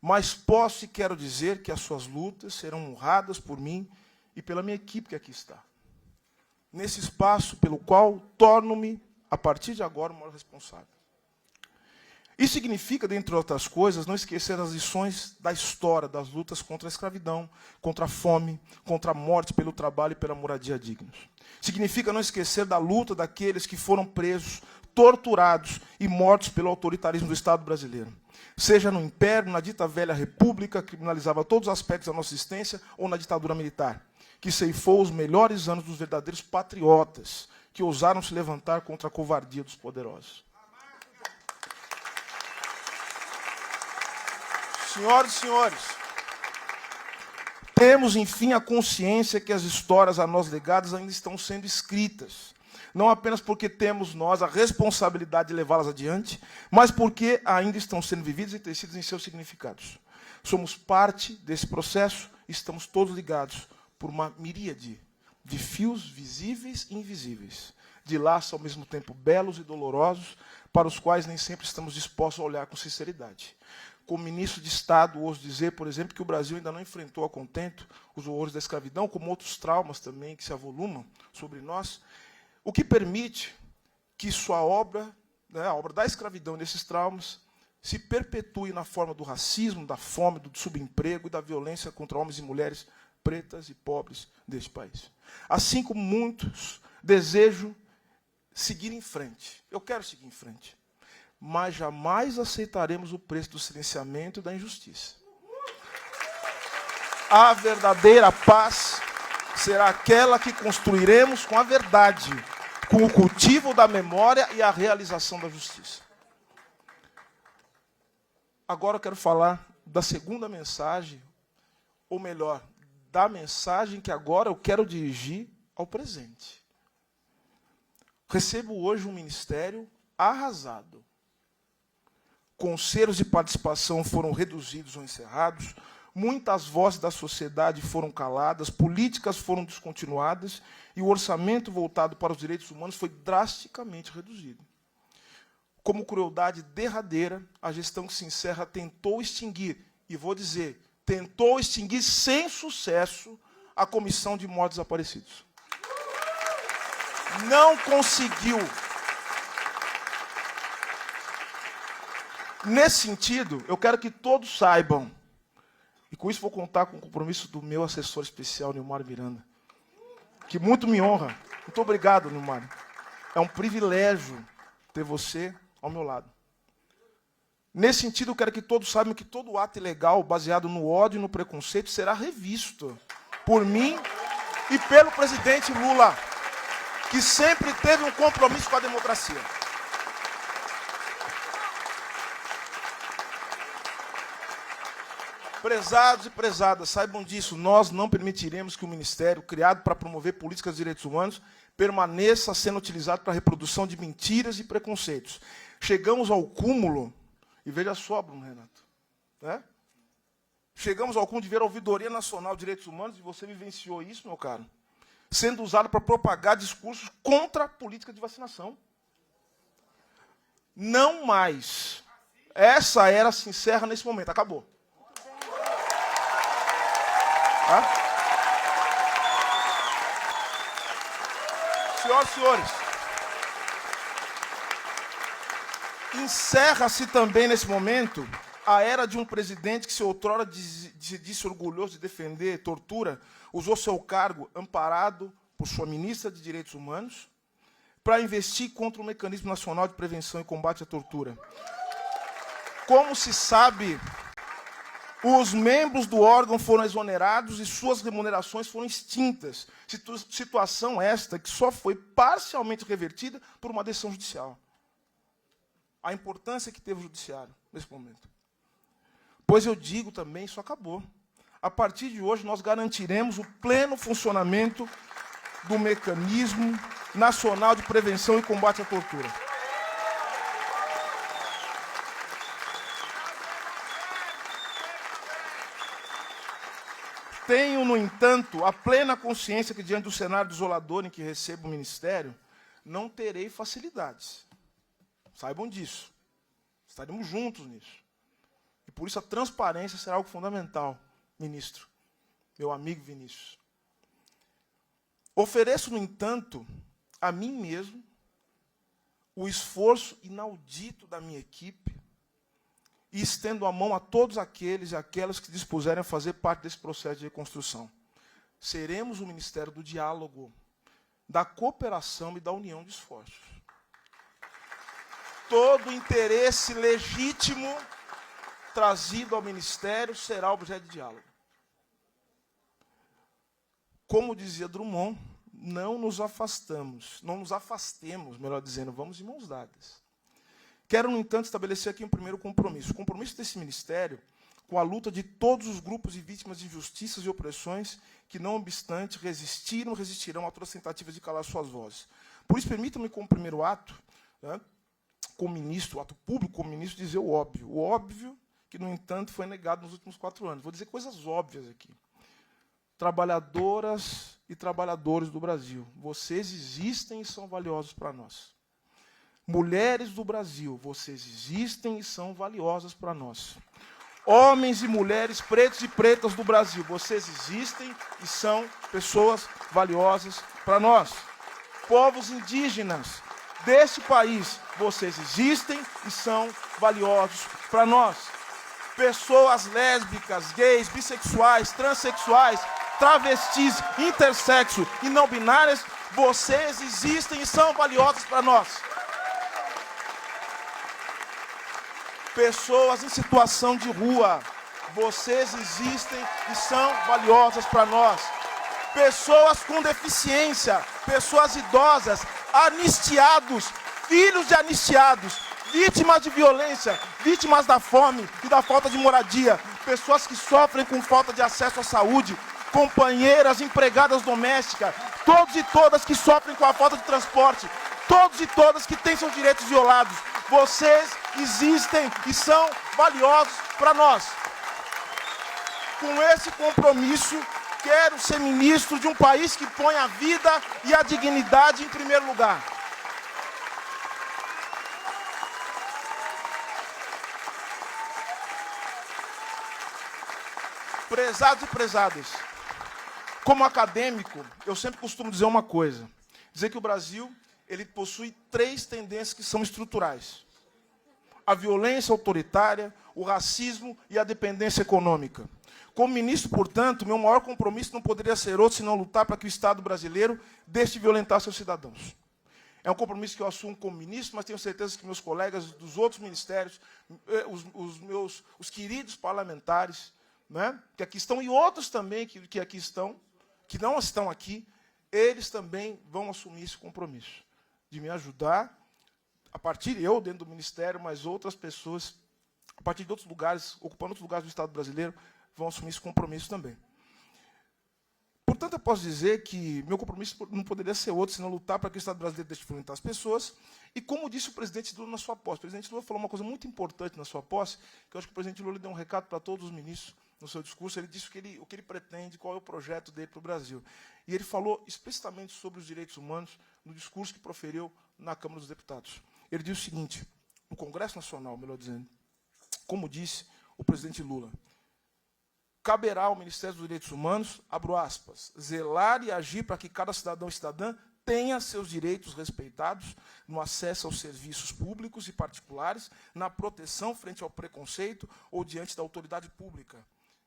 Mas posso e quero dizer que as suas lutas serão honradas por mim e pela minha equipe que aqui está. Nesse espaço pelo qual torno-me, a partir de agora, o maior responsável. Isso significa, dentre outras coisas, não esquecer as lições da história, das lutas contra a escravidão, contra a fome, contra a morte pelo trabalho e pela moradia dignos. Significa não esquecer da luta daqueles que foram presos, torturados e mortos pelo autoritarismo do Estado brasileiro. Seja no Império, na dita velha República, que criminalizava todos os aspectos da nossa existência, ou na ditadura militar, que ceifou os melhores anos dos verdadeiros patriotas, que ousaram se levantar contra a covardia dos poderosos. Senhoras e senhores, temos, enfim, a consciência que as histórias a nós legadas ainda estão sendo escritas. Não apenas porque temos nós a responsabilidade de levá-las adiante, mas porque ainda estão sendo vividas e tecidas em seus significados. Somos parte desse processo, estamos todos ligados por uma miríade de fios visíveis e invisíveis, de laços ao mesmo tempo belos e dolorosos, para os quais nem sempre estamos dispostos a olhar com sinceridade. Como ministro de Estado, ouso dizer, por exemplo, que o Brasil ainda não enfrentou a contento os horrores da escravidão, como outros traumas também que se avolumam sobre nós, o que permite que sua obra, né, a obra da escravidão nesses traumas, se perpetue na forma do racismo, da fome, do subemprego e da violência contra homens e mulheres pretas e pobres deste país. Assim como muitos desejam seguir em frente. Eu quero seguir em frente. Mas jamais aceitaremos o preço do silenciamento e da injustiça. A verdadeira paz será aquela que construiremos com a verdade, com o cultivo da memória e a realização da justiça. Agora eu quero falar da segunda mensagem, ou melhor, da mensagem que agora eu quero dirigir ao presente. Recebo hoje um ministério arrasado. Conselhos de participação foram reduzidos ou encerrados, muitas vozes da sociedade foram caladas, políticas foram descontinuadas e o orçamento voltado para os direitos humanos foi drasticamente reduzido. Como crueldade derradeira, a gestão que se encerra tentou extinguir, e vou dizer, tentou extinguir sem sucesso a Comissão de Mortos Desaparecidos. Não conseguiu. Nesse sentido, eu quero que todos saibam, e com isso vou contar com o compromisso do meu assessor especial, Nilmar Miranda, que muito me honra. Muito obrigado, Nilmar. É um privilégio ter você ao meu lado. Nesse sentido, eu quero que todos saibam que todo ato ilegal baseado no ódio e no preconceito será revisto por mim e pelo presidente Lula. que sempre teve um compromisso com a democracia. Prezados e prezadas, saibam disso, nós não permitiremos que o Ministério, criado para promover políticas de direitos humanos, permaneça sendo utilizado para a reprodução de mentiras e preconceitos. Chegamos ao cúmulo, e veja só, Bruno Renato, né? Chegamos ao cúmulo de ver a Ouvidoria Nacional de Direitos Humanos, e você vivenciou isso, meu caro, sendo usado para propagar discursos contra a política de vacinação. Não mais. Essa era se encerra nesse momento, acabou. Tá? Senhoras e senhores, encerra-se também nesse momento a era de um presidente que, se outrora se disse orgulhoso de defender tortura, usou seu cargo amparado por sua ministra de Direitos Humanos para investir contra o Mecanismo Nacional de Prevenção e Combate à Tortura. Como se sabe, os membros do órgão foram exonerados e suas remunerações foram extintas. Situação esta que só foi parcialmente revertida por uma decisão judicial. A importância que teve o judiciário nesse momento. Pois eu digo também, isso acabou. A partir de hoje, nós garantiremos o pleno funcionamento do Mecanismo Nacional de Prevenção e Combate à Tortura. Tenho, no entanto, a plena consciência que, diante do cenário desolador em que recebo o Ministério, não terei facilidades. Saibam disso. Estaremos juntos nisso. E, por isso, a transparência será algo fundamental, ministro, meu amigo Vinícius. Ofereço, no entanto, a mim mesmo, o esforço inaudito da minha equipe, e estendo a mão a todos aqueles e aquelas que se dispuserem a fazer parte desse processo de reconstrução. Seremos o Ministério do Diálogo, da cooperação e da união de esforços. Todo interesse legítimo trazido ao Ministério será objeto de diálogo. Como dizia Drummond, não nos afastemos, melhor dizendo, vamos de mãos dadas. Quero, no entanto, estabelecer aqui um primeiro compromisso. O compromisso desse Ministério com a luta de todos os grupos e vítimas de injustiças e opressões que, não obstante, resistirão a todas as tentativas de calar suas vozes. Por isso, permitam-me, como primeiro ato, né, como ministro, o ato público como ministro, dizer o óbvio. O óbvio que, no entanto, foi negado nos últimos 4 anos. Vou dizer coisas óbvias aqui. Trabalhadoras e trabalhadores do Brasil, vocês existem e são valiosos para nós. Mulheres do Brasil, vocês existem e são valiosas para nós. Homens e mulheres, pretos e pretas do Brasil, vocês existem e são pessoas valiosas para nós. Povos indígenas deste país, vocês existem e são valiosos para nós. Pessoas lésbicas, gays, bissexuais, transexuais, travestis, intersexo e não binárias, vocês existem e são valiosas para nós. Pessoas em situação de rua, vocês existem e são valiosas para nós. Pessoas com deficiência, pessoas idosas, anistiados, filhos de anistiados, vítimas de violência, vítimas da fome e da falta de moradia, pessoas que sofrem com falta de acesso à saúde, companheiras, empregadas domésticas, todos e todas que sofrem com a falta de transporte, todos e todas que têm seus direitos violados. Vocês existem e são valiosos para nós. Com esse compromisso, quero ser ministro de um país que põe a vida e a dignidade em primeiro lugar. Prezados e prezadas, como acadêmico, eu sempre costumo dizer uma coisa. Dizer que o Brasil ele possui 3 tendências que são estruturais. A violência autoritária, o racismo e a dependência econômica. Como ministro, portanto, meu maior compromisso não poderia ser outro senão lutar para que o Estado brasileiro deixe de violentar seus cidadãos. É um compromisso que eu assumo como ministro, mas tenho certeza que meus colegas dos outros ministérios, os queridos parlamentares, né, que aqui estão, e outros também que aqui estão, que não estão aqui, eles também vão assumir esse compromisso de me ajudar, a partir, eu dentro do Ministério, mas outras pessoas, a partir de outros lugares, ocupando outros lugares do Estado brasileiro, vão assumir esse compromisso também. Portanto, eu posso dizer que meu compromisso não poderia ser outro, senão lutar para que o Estado brasileiro deixe de violentar as pessoas. E como disse o presidente Lula na sua posse, o presidente Lula falou uma coisa muito importante na sua posse, que eu acho que o presidente Lula deu um recado para todos os ministros no seu discurso. Ele disse o que ele pretende, qual é o projeto dele para o Brasil. E ele falou explicitamente sobre os direitos humanos no discurso que proferiu na Câmara dos Deputados. Ele disse o seguinte, no Congresso Nacional, melhor dizendo, como disse o presidente Lula, caberá ao Ministério dos Direitos Humanos, abro aspas, zelar e agir para que cada cidadão e cidadã tenha seus direitos respeitados no acesso aos serviços públicos e particulares, na proteção frente ao preconceito ou diante da autoridade pública.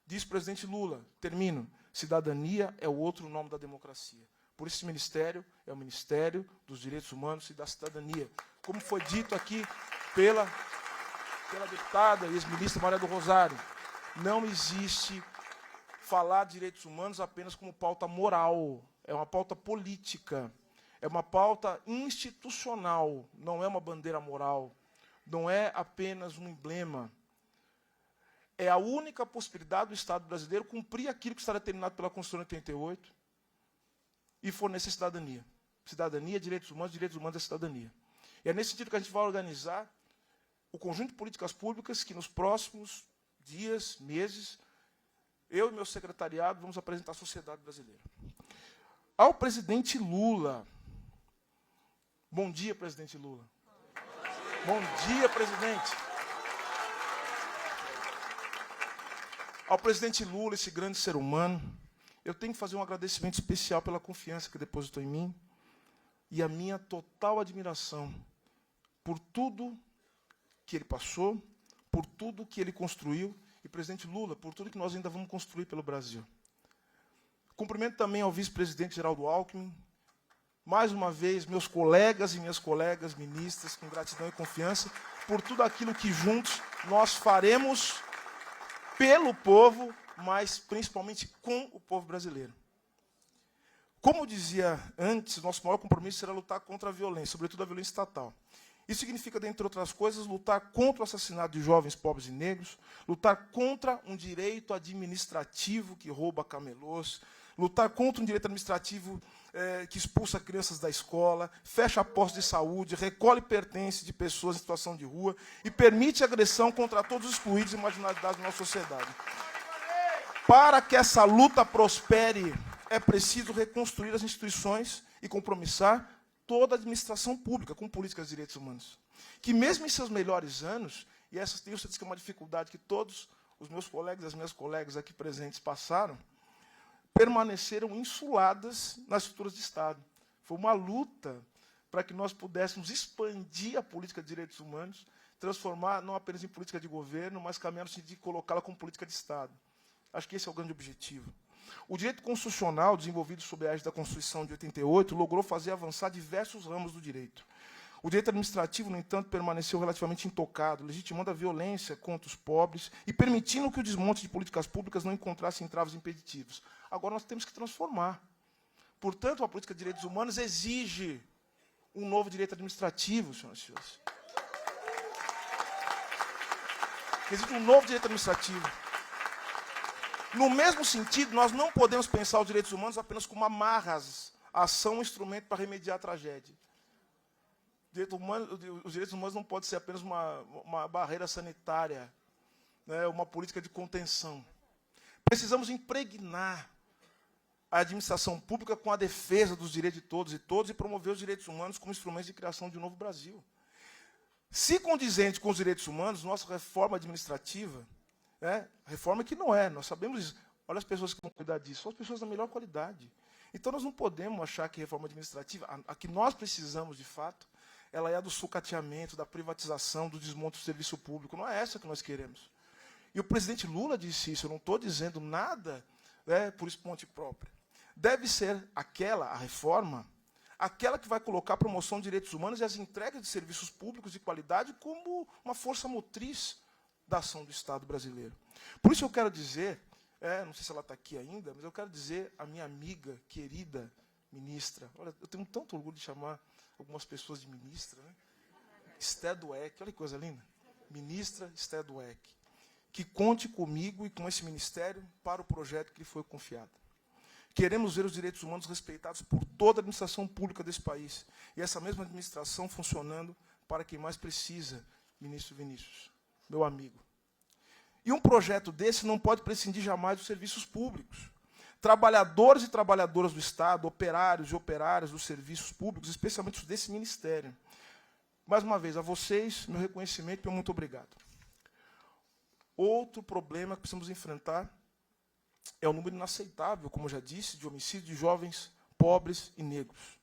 Diz o presidente Lula, termino, cidadania é o outro nome da democracia. Por isso, esse ministério é o Ministério dos Direitos Humanos e da Cidadania. Como foi dito aqui pela deputada e ex-ministra Maria do Rosário, não existe falar de direitos humanos apenas como pauta moral, é uma pauta política, é uma pauta institucional, não é uma bandeira moral, não é apenas um emblema. É a única possibilidade do Estado brasileiro cumprir aquilo que está determinado pela Constituição de 88 e fornecer cidadania. Cidadania, direitos humanos é cidadania. E é nesse sentido que a gente vai organizar o conjunto de políticas públicas que nos próximos dias, meses, eu e meu secretariado vamos apresentar à sociedade brasileira. Ao presidente Lula, bom dia, presidente Lula. Bom dia, presidente. Ao presidente Lula, esse grande ser humano, eu tenho que fazer um agradecimento especial pela confiança que depositou em mim e a minha total admiração por tudo que ele passou, por tudo que ele construiu, e, presidente Lula, por tudo que nós ainda vamos construir pelo Brasil. Cumprimento também ao vice-presidente Geraldo Alckmin, mais uma vez, meus colegas e minhas colegas ministras, com gratidão e confiança, por tudo aquilo que juntos nós faremos pelo povo, mas principalmente com o povo brasileiro. Como dizia antes, nosso maior compromisso será lutar contra a violência, sobretudo a violência estatal. Isso significa, dentre outras coisas, lutar contra o assassinato de jovens pobres e negros, lutar contra um direito administrativo que rouba camelôs, lutar contra um direito administrativo que expulsa crianças da escola, fecha postos de saúde, recolhe pertences de pessoas em situação de rua e permite agressão contra todos os excluídos e marginalizados da nossa sociedade. Para que essa luta prospere, é preciso reconstruir as instituições e compromissar toda a administração pública com políticas de direitos humanos. Que mesmo em seus melhores anos, e essa tenho certeza que é uma dificuldade que todos os meus colegas e as minhas colegas aqui presentes passaram, permaneceram insuladas nas estruturas de Estado. Foi uma luta para que nós pudéssemos expandir a política de direitos humanos, transformar não apenas em política de governo, mas caminhar no sentido de colocá-la como política de Estado. Acho que esse é o grande objetivo. O direito constitucional, desenvolvido sob a égide da Constituição de 88, logrou fazer avançar diversos ramos do direito. O direito administrativo, no entanto, permaneceu relativamente intocado, legitimando a violência contra os pobres e permitindo que o desmonte de políticas públicas não encontrasse entraves impeditivos. Agora nós temos que transformar. Portanto, a política de direitos humanos exige um novo direito administrativo, senhoras e senhores. Exige um novo direito administrativo. No mesmo sentido, nós não podemos pensar os direitos humanos apenas como amarras, ação, instrumento para remediar a tragédia. Os direitos humanos não podem ser apenas uma barreira sanitária, né, uma política de contenção. Precisamos impregnar a administração pública com a defesa dos direitos de todos e promover os direitos humanos como instrumentos de criação de um novo Brasil. Se condizente com os direitos humanos, nossa reforma administrativa, reforma que não é, nós sabemos isso. Olha as pessoas que vão cuidar disso, são as pessoas da melhor qualidade. Então nós não podemos achar que reforma administrativa, a que nós precisamos de fato, ela é a do sucateamento, da privatização, do desmonte do serviço público. Não é essa que nós queremos. E o presidente Lula disse isso, eu não estou dizendo nada por esponte próprio. Deve ser a reforma, aquela que vai colocar a promoção de direitos humanos e as entregas de serviços públicos de qualidade como uma força motriz da ação do Estado brasileiro. Por isso eu quero dizer, não sei se ela está aqui ainda, mas eu quero dizer à minha amiga, querida, ministra. Olha, eu tenho tanto orgulho de chamar algumas pessoas de ministra, né? Esther Dweck, olha que coisa linda. Ministra Esther Dweck, que conte comigo e com esse ministério para o projeto que lhe foi confiado. Queremos ver os direitos humanos respeitados por toda a administração pública desse país. E essa mesma administração funcionando para quem mais precisa, ministro Vinícius, meu amigo. E um projeto desse não pode prescindir jamais dos serviços públicos. Trabalhadores e trabalhadoras do Estado, operários e operárias dos serviços públicos, especialmente os desse ministério. Mais uma vez, a vocês, meu reconhecimento e meu muito obrigado. Outro problema que precisamos enfrentar é o número inaceitável, como eu já disse, de homicídios de jovens pobres e negros.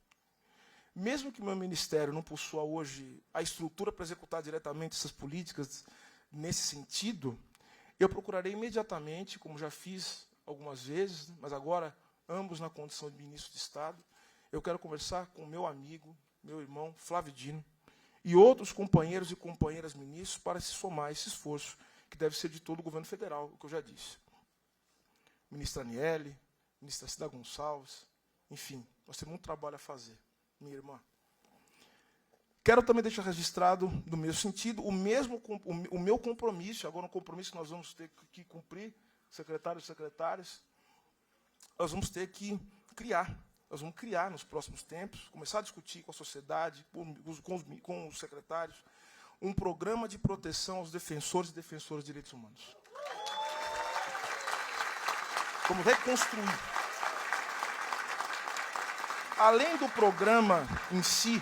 Mesmo que o meu ministério não possua hoje a estrutura para executar diretamente essas políticas nesse sentido, eu procurarei imediatamente, como já fiz algumas vezes, mas agora ambos na condição de ministro de Estado, eu quero conversar com meu amigo, meu irmão, Flávio Dino, e outros companheiros e companheiras ministros para se somar a esse esforço, que deve ser de todo o governo federal, o que eu já disse. Ministra Aniele, ministra Cida Gonçalves, enfim, nós temos muito trabalho a fazer, minha irmã. Quero também deixar registrado, no mesmo sentido, o meu compromisso, agora um compromisso que nós vamos ter que cumprir, secretários e secretárias, nós vamos ter que criar. Nós vamos criar nos próximos tempos, começar a discutir com a sociedade, com os secretários, um programa de proteção aos defensores e defensoras de direitos humanos. Vamos reconstruir. Além do programa em si,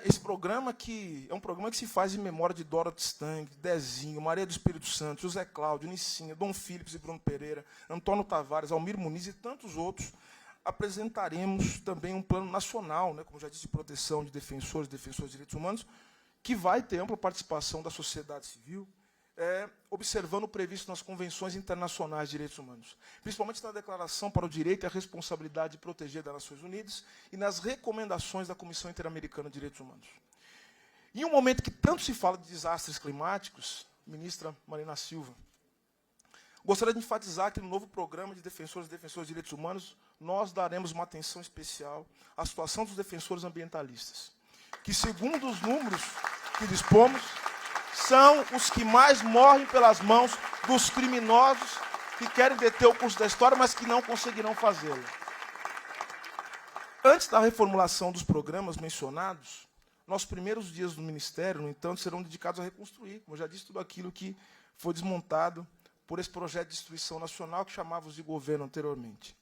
esse programa que é um programa que se faz em memória de Dorothy Stang, Dezinho, Maria do Espírito Santo, José Cláudio, Nicinha, Dom Philips e Bruno Pereira, Antônio Tavares, Almir Muniz e tantos outros, apresentaremos também um plano nacional, como já disse, de proteção de defensores e defensoras de direitos humanos, que vai ter ampla participação da sociedade civil, observando o previsto nas convenções internacionais de direitos humanos, principalmente na Declaração para o Direito e a Responsabilidade de Proteger das Nações Unidas e nas recomendações da Comissão Interamericana de Direitos Humanos. Em um momento que tanto se fala de desastres climáticos, ministra Marina Silva, gostaria de enfatizar que no novo programa de defensores e defensoras de direitos humanos, nós daremos uma atenção especial à situação dos defensores ambientalistas, que, segundo os números que dispomos, são os que mais morrem pelas mãos dos criminosos que querem deter o curso da história, mas que não conseguirão fazê-lo. Antes da reformulação dos programas mencionados, nossos primeiros dias do Ministério, no entanto, serão dedicados a reconstruir, como eu já disse, tudo aquilo que foi desmontado por esse projeto de destruição nacional que chamávamos de governo anteriormente.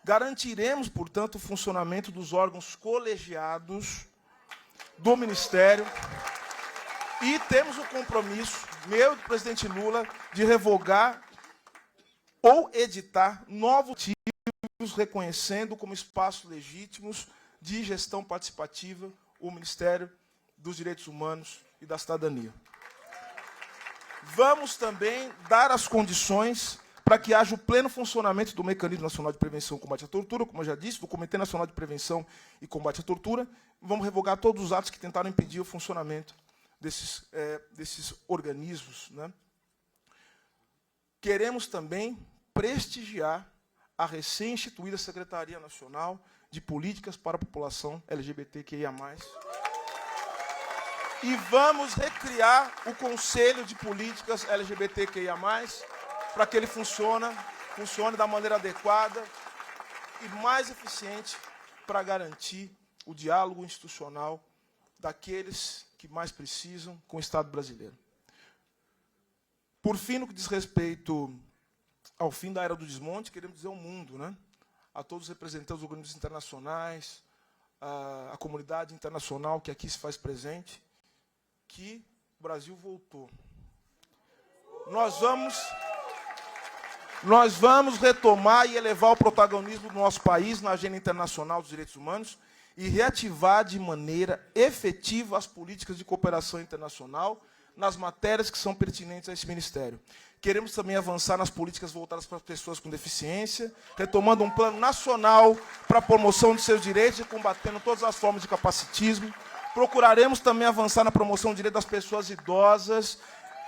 Garantiremos, portanto, o funcionamento dos órgãos colegiados do Ministério e temos o compromisso, meu e do presidente Lula, de revogar ou editar novos tipos, reconhecendo como espaços legítimos de gestão participativa o Ministério dos Direitos Humanos e da Cidadania. Vamos também dar as condições para que haja o pleno funcionamento do Mecanismo Nacional de Prevenção e Combate à Tortura, como eu já disse, do Comitê Nacional de Prevenção e Combate à Tortura. Vamos revogar todos os atos que tentaram impedir o funcionamento desses organismos. Queremos também prestigiar a recém-instituída Secretaria Nacional de Políticas para a População LGBTQIA+. E vamos recriar o Conselho de Políticas LGBTQIA+, para que ele funcione da maneira adequada e mais eficiente para garantir o diálogo institucional daqueles que mais precisam com o Estado brasileiro. Por fim, no que diz respeito ao fim da Era do Desmonte, queremos dizer ao mundo, a todos os representantes dos organismos internacionais, a comunidade internacional que aqui se faz presente, que o Brasil voltou. Nós vamos retomar e elevar o protagonismo do nosso país na agenda internacional dos direitos humanos e reativar de maneira efetiva as políticas de cooperação internacional nas matérias que são pertinentes a esse ministério. Queremos também avançar nas políticas voltadas para as pessoas com deficiência, retomando um plano nacional para a promoção de seus direitos e combatendo todas as formas de capacitismo. Procuraremos também avançar na promoção do direito das pessoas idosas.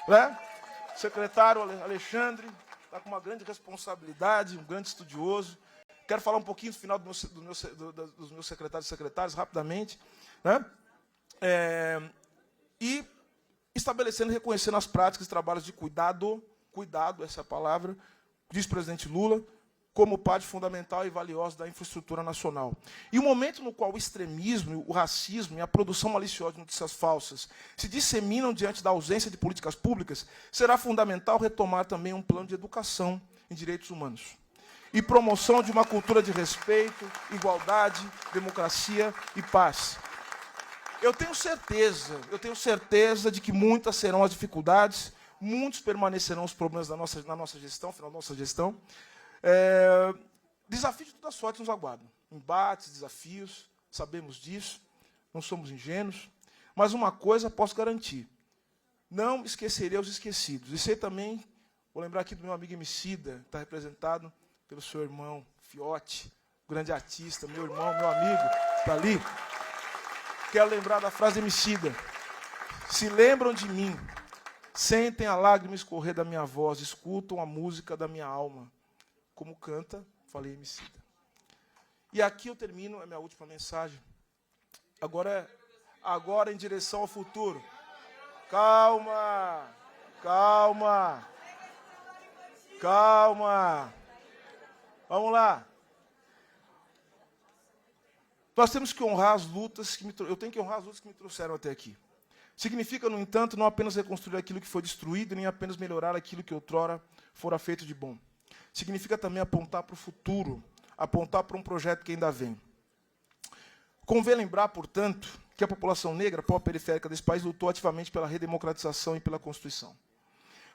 O secretário Alexandre está com uma grande responsabilidade, um grande estudioso. Quero falar um pouquinho do final dos meus secretários e secretárias, rapidamente, né? E estabelecendo e reconhecendo as práticas e trabalhos de cuidado, essa é a palavra, diz o presidente Lula, como parte fundamental e valiosa da infraestrutura nacional. E o momento no qual o extremismo, o racismo e a produção maliciosa de notícias falsas se disseminam diante da ausência de políticas públicas, será fundamental retomar também um plano de educação em direitos humanos e promoção de uma cultura de respeito, igualdade, democracia e paz. Eu tenho certeza de que muitas serão as dificuldades, muitos permanecerão os problemas na nossa gestão, final da nossa gestão. Desafios de toda sorte nos aguardam. Embates, desafios, sabemos disso, não somos ingênuos. Mas uma coisa posso garantir, não esquecerei os esquecidos. E sei também, vou lembrar aqui do meu amigo Emicida, que está representado pelo seu irmão Fiote, grande artista, meu irmão, meu amigo, está ali. Quero lembrar da frase de Emicida: se lembram de mim, sentem a lágrima escorrer da minha voz, escutam a música da minha alma. Como canta, falei Emicida. E aqui eu termino a minha última mensagem. Agora em direção ao futuro. Calma, calma, calma. Vamos lá. Nós temos que honrar as lutas eu tenho que honrar as lutas que me trouxeram até aqui. Significa, no entanto, não apenas reconstruir aquilo que foi destruído, nem apenas melhorar aquilo que outrora fora feito de bom. Significa também apontar para o futuro, apontar para um projeto que ainda vem. Convém lembrar, portanto, que a população negra, pós-periférica desse país, lutou ativamente pela redemocratização e pela Constituição.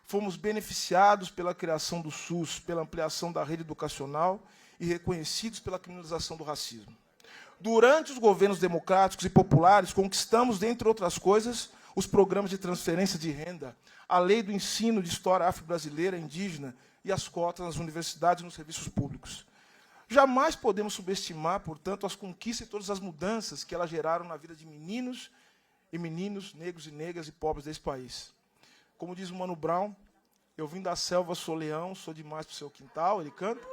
Fomos beneficiados pela criação do SUS, pela ampliação da rede educacional e reconhecidos pela criminalização do racismo. Durante os governos democráticos e populares, conquistamos, dentre outras coisas, os programas de transferência de renda, a lei do ensino de história afro-brasileira, indígena e as cotas nas universidades e nos serviços públicos. Jamais podemos subestimar, portanto, as conquistas e todas as mudanças que elas geraram na vida de meninos, negros e negras e pobres desse país. Como diz o Mano Brown, eu vim da selva, sou leão, sou demais para o seu quintal, ele canta.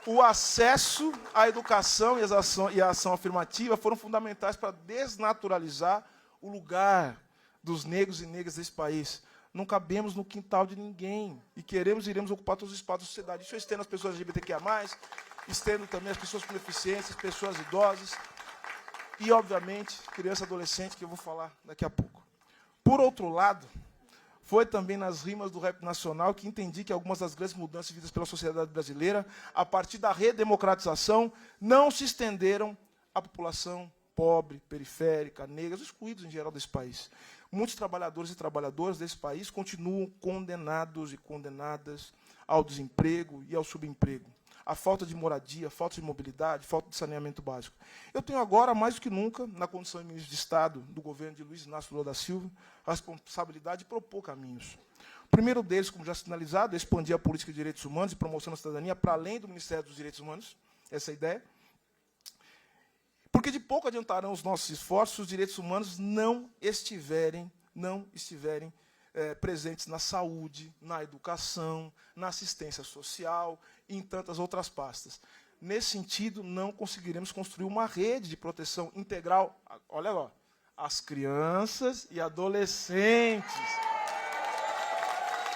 O acesso à educação e a ação afirmativa foram fundamentais para desnaturalizar o lugar dos negros e negras desse país. Não cabemos no quintal de ninguém e queremos e iremos ocupar todos os espaços da sociedade. Isso eu estendo as pessoas LGBTQIA+, estendo também as pessoas com deficiências, pessoas idosas e, obviamente, criança e adolescente, que eu vou falar daqui a pouco. Por outro lado, foi também nas rimas do rap nacional que entendi que algumas das grandes mudanças vividas pela sociedade brasileira, a partir da redemocratização, não se estenderam à população pobre, periférica, negra, os excluídos em geral desse país. Muitos trabalhadores e trabalhadoras desse país continuam condenados e condenadas ao desemprego e ao subemprego, à falta de moradia, falta de mobilidade, falta de saneamento básico. Eu tenho agora, mais do que nunca, na condição de ministro de Estado do governo de Luiz Inácio Lula da Silva, a responsabilidade de propor caminhos. O primeiro deles, como já sinalizado, é expandir a política de direitos humanos e promoção da cidadania para além do Ministério dos Direitos Humanos, essa é a ideia. Porque de pouco adiantarão os nossos esforços se os direitos humanos não estiverem presentes na saúde, na educação, na assistência social e em tantas outras pastas. Nesse sentido, não conseguiremos construir uma rede de proteção integral, olha lá, às crianças e adolescentes.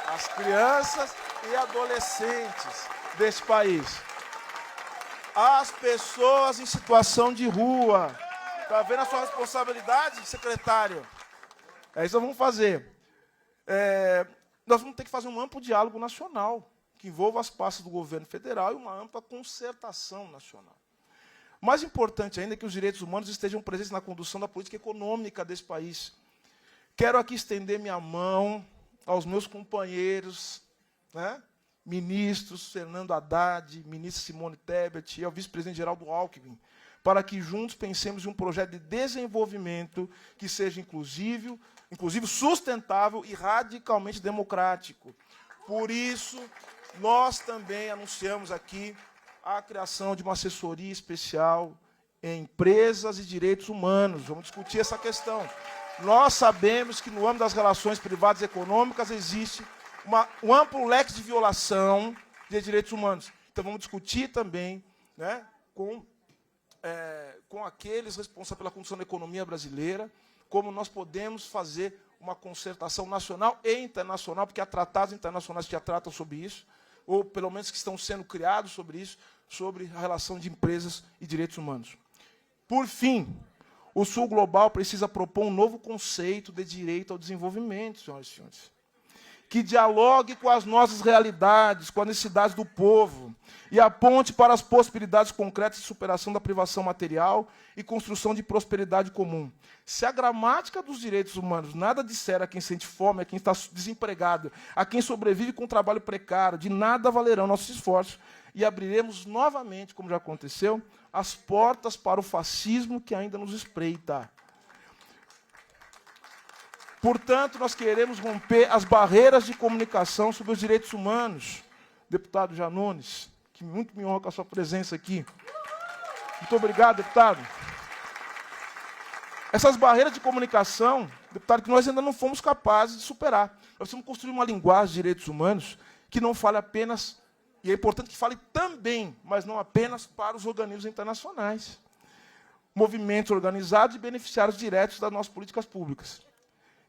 As crianças e adolescentes deste país. As pessoas em situação de rua. Está vendo a sua responsabilidade, secretário? É isso que nós vamos fazer. Nós vamos ter que fazer um amplo diálogo nacional, que envolva as pastas do governo federal e uma ampla concertação nacional. Mais importante ainda é que os direitos humanos estejam presentes na condução da política econômica desse país. Quero aqui estender minha mão aos meus companheiros, né? Ministros Fernando Haddad, ministra Simone Tebet e ao vice-presidente Geraldo Alckmin, para que juntos pensemos em um projeto de desenvolvimento que seja inclusivo, sustentável e radicalmente democrático. Por isso, nós também anunciamos aqui a criação de uma assessoria especial em empresas e direitos humanos. Vamos discutir essa questão. Nós sabemos que no âmbito das relações privadas e econômicas existe um amplo leque de violação de direitos humanos. Então, vamos discutir também, né, com aqueles responsáveis pela condução da economia brasileira, como nós podemos fazer uma concertação nacional e internacional, porque há tratados internacionais que já tratam sobre isso, ou pelo menos que estão sendo criados sobre isso, sobre a relação de empresas e direitos humanos. Por fim, o Sul Global precisa propor um novo conceito de direito ao desenvolvimento, senhoras e senhores, que dialogue com as nossas realidades, com as necessidades do povo, e aponte para as possibilidades concretas de superação da privação material e construção de prosperidade comum. Se a gramática dos direitos humanos nada disser a quem sente fome, a quem está desempregado, a quem sobrevive com trabalho precário, de nada valerão nossos esforços, e abriremos novamente, como já aconteceu, as portas para o fascismo que ainda nos espreita. Portanto, nós queremos romper as barreiras de comunicação sobre os direitos humanos. Deputado Janones, que muito me honra com a sua presença aqui. Muito obrigado, deputado. Essas barreiras de comunicação, deputado, que nós ainda não fomos capazes de superar. Nós precisamos construir uma linguagem de direitos humanos que não fale apenas, e é importante que fale também, mas não apenas para os organismos internacionais. Movimentos organizados e beneficiários diretos das nossas políticas públicas.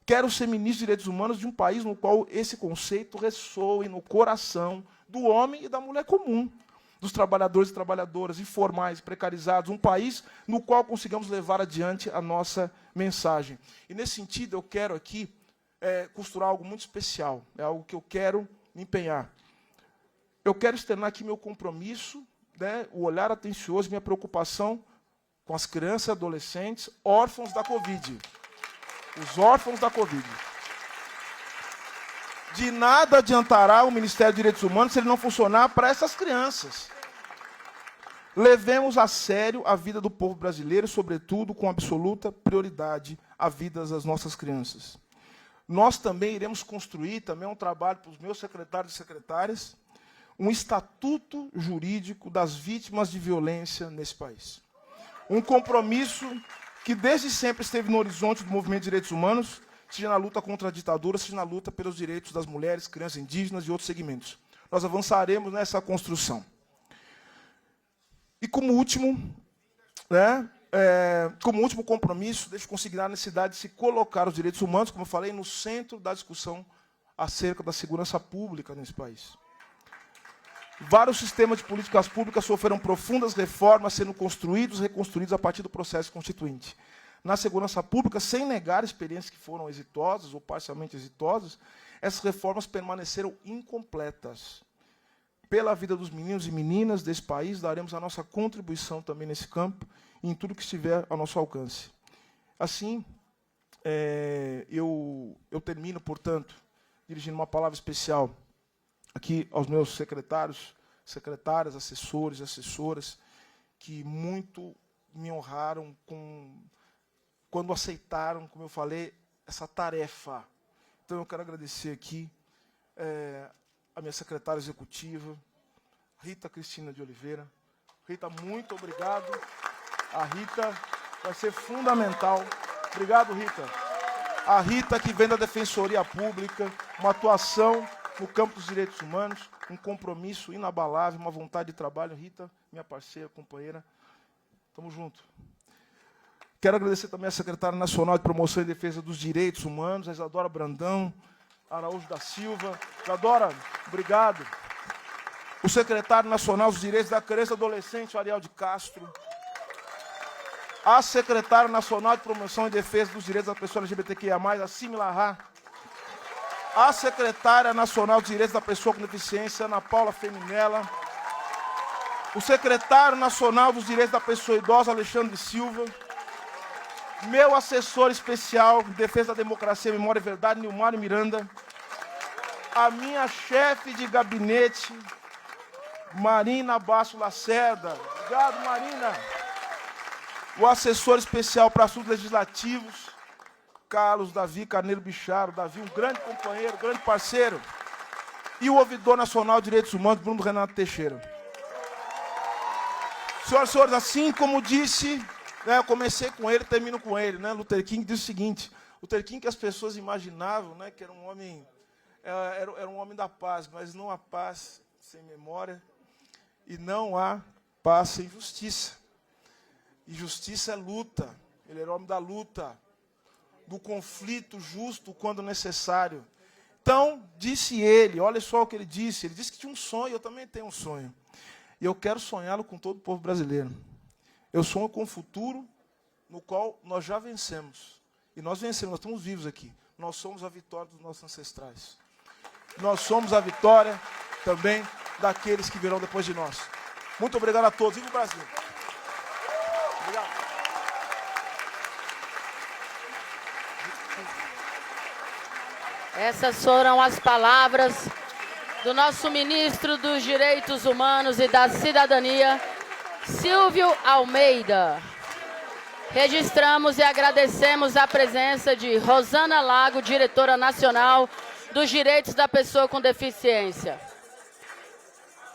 Quero ser ministro de Direitos Humanos de um país no qual esse conceito ressoe no coração do homem e da mulher comum, dos trabalhadores e trabalhadoras informais, precarizados, um país no qual consigamos levar adiante a nossa mensagem. E, nesse sentido, eu quero aqui costurar algo muito especial, é algo que eu quero me empenhar. Eu quero externar aqui meu compromisso, né, o olhar atencioso, minha preocupação com as crianças e adolescentes órfãos da Covid. Os órfãos da Covid. De nada adiantará o Ministério dos Direitos Humanos se ele não funcionar para essas crianças. Levemos a sério a vida do povo brasileiro, sobretudo com absoluta prioridade a vida das nossas crianças. Nós também iremos construir, também um trabalho para os meus secretários e secretárias, um estatuto jurídico das vítimas de violência nesse país. Um compromisso que desde sempre esteve no horizonte do movimento de direitos humanos, seja na luta contra a ditadura, seja na luta pelos direitos das mulheres, crianças indígenas e outros segmentos. Nós avançaremos nessa construção. E como último, como último compromisso, deixo consignar a necessidade de se colocar os direitos humanos, como eu falei, no centro da discussão acerca da segurança pública nesse país. Vários sistemas de políticas públicas sofreram profundas reformas, sendo construídos e reconstruídos a partir do processo constituinte. Na segurança pública, sem negar experiências que foram exitosas ou parcialmente exitosas, essas reformas permaneceram incompletas. Pela vida dos meninos e meninas desse país, daremos a nossa contribuição também nesse campo e em tudo que estiver ao nosso alcance. Assim, eu termino, portanto, dirigindo uma palavra especial aqui aos meus secretários, secretárias, assessores e assessoras, que muito me honraram quando aceitaram, como eu falei, essa tarefa. Então, eu quero agradecer aqui a minha secretária executiva, Rita Cristina de Oliveira. Rita, muito obrigado. A Rita vai ser fundamental. Obrigado, Rita. A Rita, que vem da Defensoria Pública, uma atuação no campo dos direitos humanos, um compromisso inabalável, uma vontade de trabalho. Rita, minha parceira, companheira, estamos juntos. Quero agradecer também à Secretária Nacional de Promoção e Defesa dos Direitos Humanos, a Isadora Brandão, Araújo da Silva. Isadora, obrigado. O Secretário Nacional dos Direitos da Criança e do Adolescente, Ariel de Castro. A Secretária Nacional de Promoção e Defesa dos Direitos da Pessoa LGBTQIA+, a Simila Rá. A Secretária Nacional dos Direitos da Pessoa com Deficiência, Ana Paula Feminella. O Secretário Nacional dos Direitos da Pessoa Idosa, Alexandre Silva. Meu assessor especial de Defesa da Democracia, Memória e Verdade, Nilmário Miranda. A minha chefe de gabinete, Marina Basso Lacerda. Obrigado, Marina. O assessor especial para assuntos legislativos, Carlos Davi Carneiro Bicharo. Davi, um grande companheiro, grande parceiro. E o ouvidor nacional de direitos humanos, Bruno Renato Teixeira. Senhoras e senhores, assim como disse, eu comecei com ele, termino com ele, Luther King disse o seguinte: Luther King, que as pessoas imaginavam, que era um homem, era um homem da paz, mas não a paz sem memória. E não há paz sem justiça. E justiça é luta. Ele era homem da luta, do conflito justo quando necessário. Então, disse ele, olha só o que ele disse que tinha um sonho, eu também tenho um sonho. E eu quero sonhá-lo com todo o povo brasileiro. Eu sonho com um futuro no qual nós já vencemos. E nós vencemos, nós estamos vivos aqui. Nós somos a vitória dos nossos ancestrais. Nós somos a vitória também daqueles que virão depois de nós. Muito obrigado a todos. Viva o Brasil! Obrigado. Essas foram as palavras do nosso ministro dos Direitos Humanos e da Cidadania, Silvio Almeida. Registramos e agradecemos a presença de Rosana Lago, diretora nacional dos Direitos da Pessoa com Deficiência.